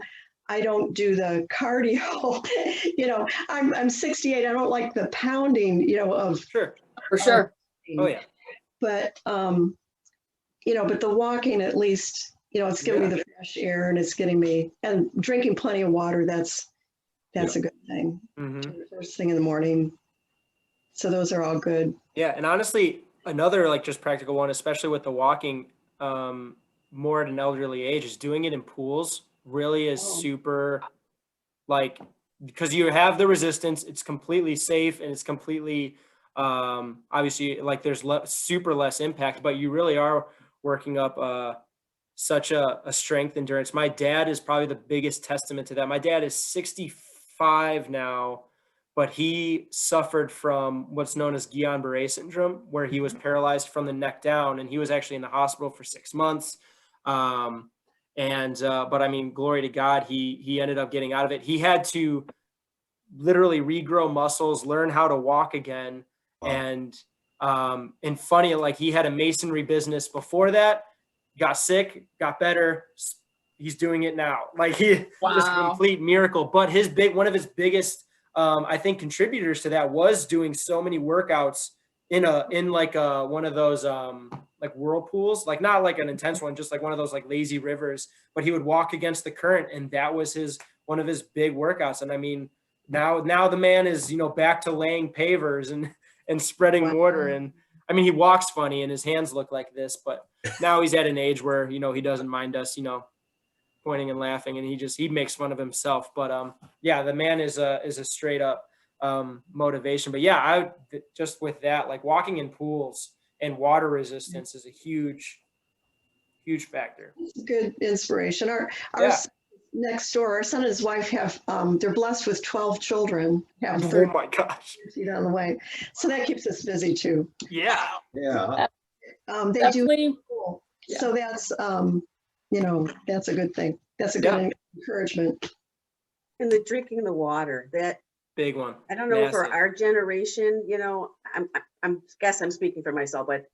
I don't do the cardio. I'm 68. I don't like the pounding, of Sure. For sure. Oh yeah. But but the walking, at least, it's giving me the fresh air, and it's getting me, and drinking plenty of water. That's a good thing. First thing in the morning. So those are all good. Yeah, and honestly, another just practical one, especially with the walking, more at an elderly age, is doing it in pools. Really is super, because you have the resistance. It's completely safe, and it's completely obviously there's super less impact, but you really are working up such a strength endurance. My dad is probably the biggest testament to that. My dad is 65 now, but he suffered from what's known as Guillain-Barré syndrome, where he was paralyzed from the neck down, and he was actually in the hospital for 6 months. But I mean, glory to God, he ended up getting out of it. He had to literally regrow muscles, learn how to walk again. Wow. And funny, he had a masonry business before that, got sick, got better. He's doing it now. Just a complete miracle. But one of his biggest, I think, contributors to that was doing so many workouts in one of those whirlpools, not an intense one, just one of those lazy rivers. But he would walk against the current, and that was one of his big workouts. And I mean, now the man is back to laying pavers and spreading water. And I mean, he walks funny and his hands look like this, but now he's at an age where he doesn't mind us pointing and laughing, and he makes fun of himself. But the man is a straight up motivation. But I just with that, walking in pools and water resistance is a huge factor. Good inspiration. Our next door, our son and his wife have they're blessed with 12 children. Oh my gosh. Feet on the way. So that keeps us busy too. Yeah. They do. Yeah. So that's that's a good thing. That's a good encouragement. And the drinking the water, that big one. I don't know, for our generation, I'm speaking for myself, but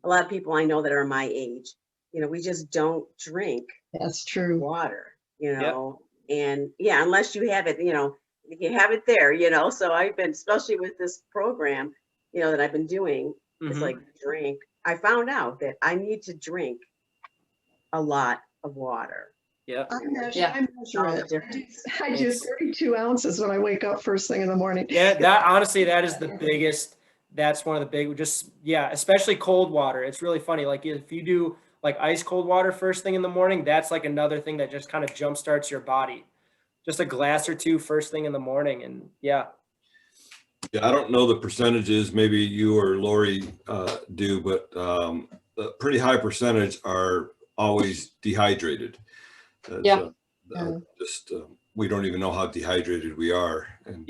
a lot of people I know that are my age, we just don't drink. That's true. Water, and unless you have it, you have it there, so I've been, especially with this program, that I've been doing, it's drink. I found out that I need to drink a lot of water. Yeah. I measure it. I do 32 ounces when I wake up first thing in the morning. Yeah, that is the biggest. That's one of the big, especially cold water. It's really funny. If you do ice cold water first thing in the morning, that's another thing that just kind of jump starts your body. Just a glass or two first thing in the morning. And yeah, I don't know the percentages, maybe you or Laurie do, but a pretty high percentage are always dehydrated. We don't even know how dehydrated we are. And,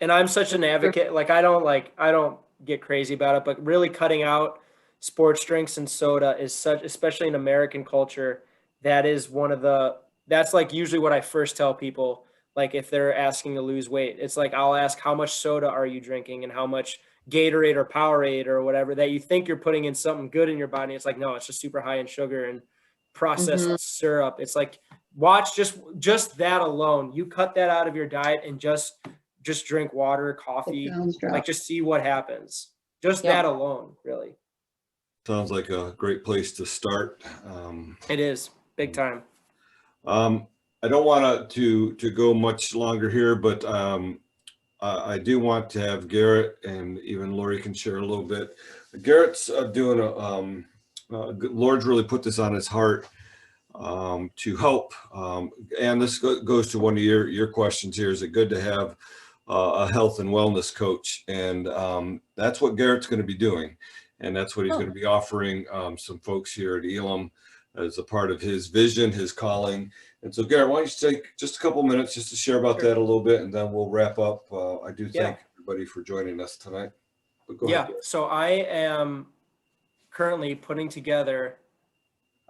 and I'm such an advocate. I don't get crazy about it, but really cutting out sports drinks and soda is such, especially in American culture, that is that's usually what I first tell people. Like if they're asking to lose weight, it's like, I'll ask, how much soda are you drinking and how much Gatorade or Powerade or whatever that you think you're putting in something good in your body. It's like, no, it's just super high in sugar and processed syrup. It's like, watch just that alone. You cut that out of your diet and just drink water, coffee, like just see what happens. Just that alone, really. Sounds like a great place to start. It is big time. I don't want to go much longer here, but I do want to have Garrett, and even Laurie can share a little bit. Garrett's doing Lord's really put this on his heart to help. And this goes to one of your questions here. Is it good to have a health and wellness coach? And that's what Garrett's going to be doing. And that's what he's going to be offering some folks here at Elam as a part of his vision, his calling. And so, Garrett, why don't you take just a couple minutes just to share about that a little bit, and then we'll wrap up. I do thank everybody for joining us tonight. But go ahead, Garrett. So I am currently putting together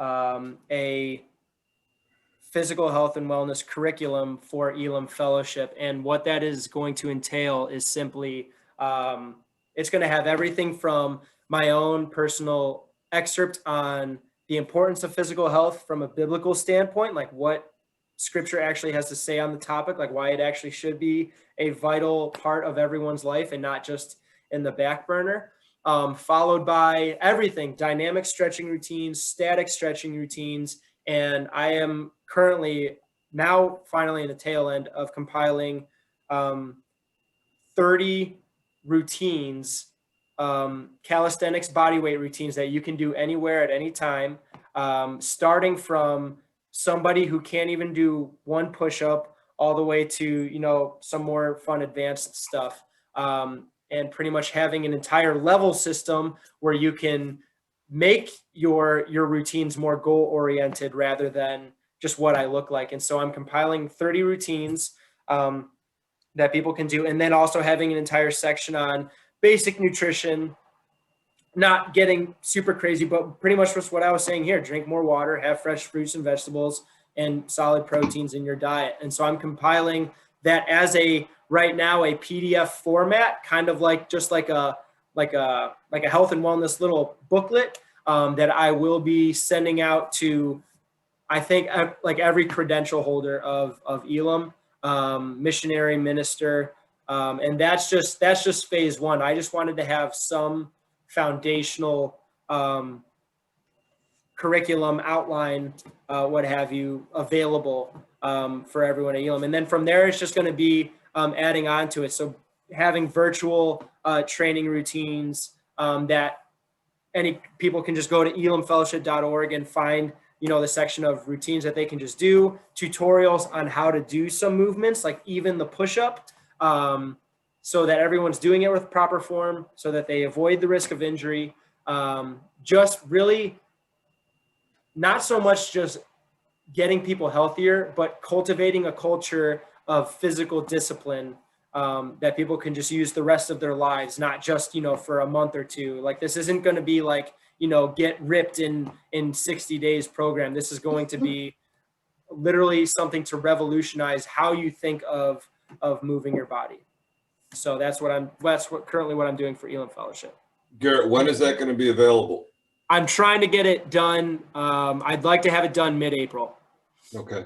a physical health and wellness curriculum for Elam Fellowship. And what that is going to entail is simply, it's going to have everything from my own personal excerpt on the importance of physical health from a biblical standpoint, like what scripture actually has to say on the topic, like why it actually should be a vital part of everyone's life and not just in the back burner, followed by everything, dynamic stretching routines, static stretching routines. And I am currently now finally in the tail end of compiling 30 routines, calisthenics bodyweight routines that you can do anywhere at any time, starting from somebody who can't even do one push-up all the way to, you know, some more fun advanced stuff, and pretty much having an entire level system where you can make your routines more goal oriented rather than just what I look like. And so I'm compiling 30 routines that people can do, and then also having an entire section on basic nutrition, not getting super crazy, but pretty much just what I was saying here: drink more water, have fresh fruits and vegetables, and solid proteins in your diet. And so I'm compiling that as right now a PDF format, kind of like just like a health and wellness little booklet that I will be sending out to, I think, like every credential holder of Elam, missionary, minister. And that's just phase one. I just wanted to have some foundational curriculum outline, what have you, available for everyone at Elam. And then from there, it's just going to be adding on to it. So having virtual training routines that any people can just go to elamfellowship.org and find, you know, the section of routines that they can just do, tutorials on how to do some movements, like even the push-up, so that everyone's doing it with proper form, so that they avoid the risk of injury. Just really not so much just getting people healthier, but cultivating a culture of physical discipline that people can just use the rest of their lives, not just, you know, for a month or two. Like, this isn't going to be like, you know, get ripped in 60 days program. This is going to be literally something to revolutionize how you think of moving your body. So that's currently what I'm doing for Elam Fellowship. Garrett, when is that going to be available? I'm trying to get it done. I'd like to have it done mid-April. Okay.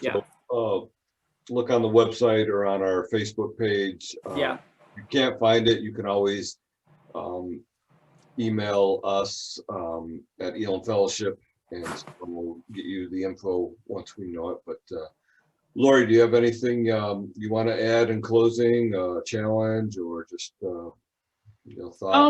Yeah. So, look on the website or on our Facebook page. Yeah. If you can't find it, you can always email us at Elam Fellowship, and we'll get you the info once we know it. But Laurie, do you have anything you want to add in closing, challenge, or just thought?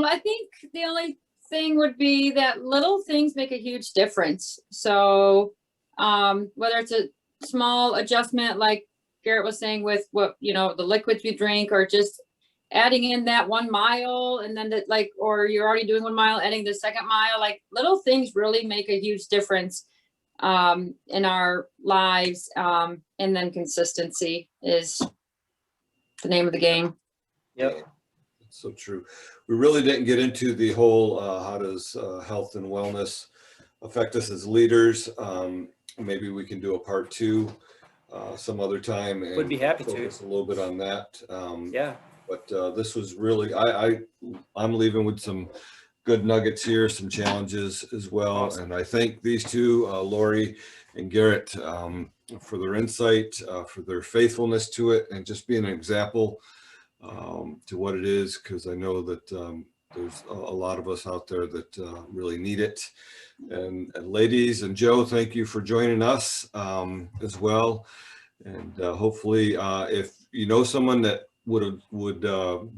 I think the only thing would be that little things make a huge difference. So whether it's a small adjustment, like Garrett was saying, with what, you know, the liquids we drink, or just adding in that 1 mile, and then or you're already doing 1 mile, adding the second mile, like little things really make a huge difference in our lives. And then consistency is the name of the game. Yep. That's so true. We really didn't get into the whole how does health and wellness affect us as leaders. Maybe we can do a part 2. some other time. And Would be happy to. focus a little bit on that. Yeah. But this was really, I'm leaving with some good nuggets here, some challenges as well. Awesome. And I thank these two, Laurie and Garrett, for their insight, for their faithfulness to it, and just being an example to what it is, because I know that there's a lot of us out there that really need it. And ladies and Joe, thank you for joining us as well. And hopefully, if you know someone that would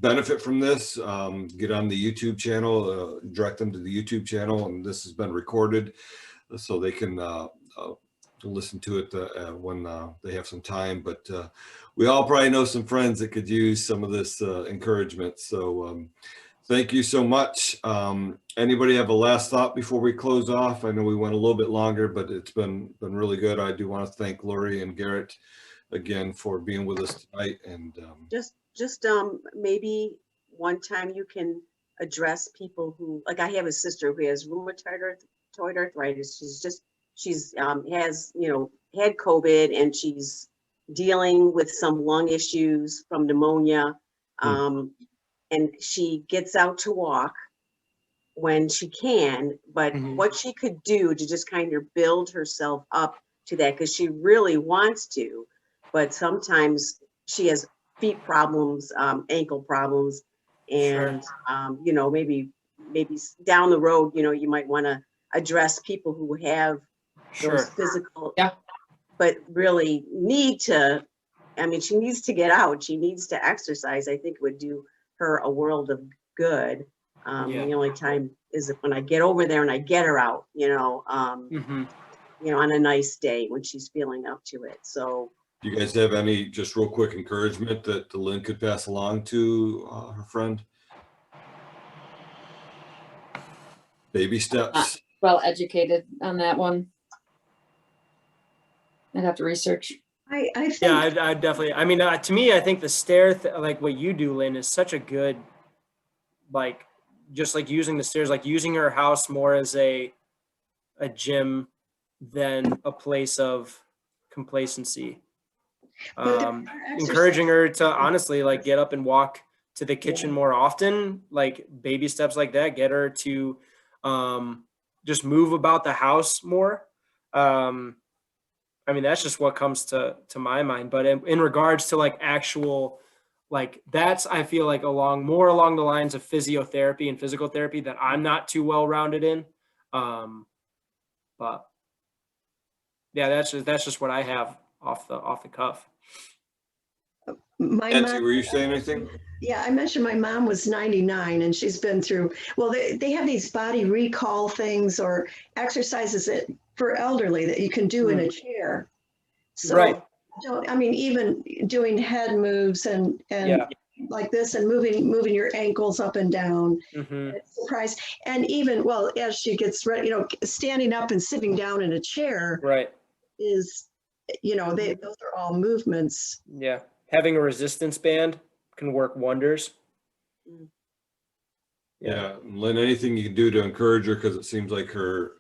benefit from this, get on the YouTube channel, direct them to the YouTube channel, and this has been recorded so they can listen to it when they have some time. But we all probably know some friends that could use some of this encouragement. So thank you so much. Anybody have a last thought before we close off? I know we went a little bit longer, but it's been really good. I do want to thank Laurie and Garrett again for being with us tonight. And just maybe one time you can address people who, like, I have a sister who has rheumatoid arthritis. She's has, you know, had COVID, and she's dealing with some lung issues from pneumonia. And she gets out to walk when she can, but what she could do to just kind of build herself up to that, because she really wants to, but sometimes she has feet problems, ankle problems, and you know, maybe down the road, you know, you might want to address people who have those physical, but really need to. I mean, she needs to get out. She needs to exercise. I think it would do her a world of good. The only time is when I get over there and I get her out, you know, you know, on a nice day when she's feeling up to it. So do you guys have any just real quick encouragement that Lynn could pass along to her friend? Baby steps. Well educated on that one. I'd have to research. I think, Yeah, I definitely, I mean, to me, I think the stair, like what you do, Lynn, is such a good, like, just like using the stairs, like using her house more as a gym than a place of complacency. Encouraging her to honestly, like, get up and walk to the kitchen more often, like baby steps like that, get her to just move about the house more. I mean, that's just what comes to my mind. But in regards to like actual, like that's, I feel like more along the lines of physiotherapy and physical therapy that I'm not too well rounded in. But yeah, that's just what I have off the cuff. my Nancy, mom, were you saying anything? yeah, I mentioned my mom was 99 and she's been through, well, they have these body recall things or exercises that for elderly that you can do in a chair. So I mean, even doing head moves and like this and moving your ankles up and down. It's surprised. And even, well, as she gets ready, you know, standing up and sitting down in a chair is, you know, those are all movements. Yeah. Having a resistance band can work wonders. Yeah. Lynn, anything you can do to encourage her, because it seems like her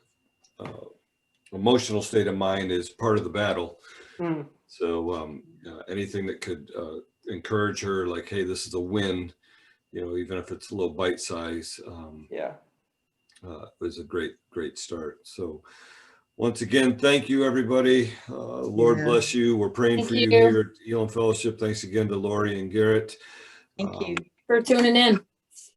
emotional state of mind is part of the battle. So anything that could encourage her, like, hey, this is a win, you know, even if it's a little bite size, was a great start. So once again, thank you, everybody. Lord bless you. We're praying for you here at Elam Fellowship. Thanks again to Laurie and Garrett. Thank you for tuning in.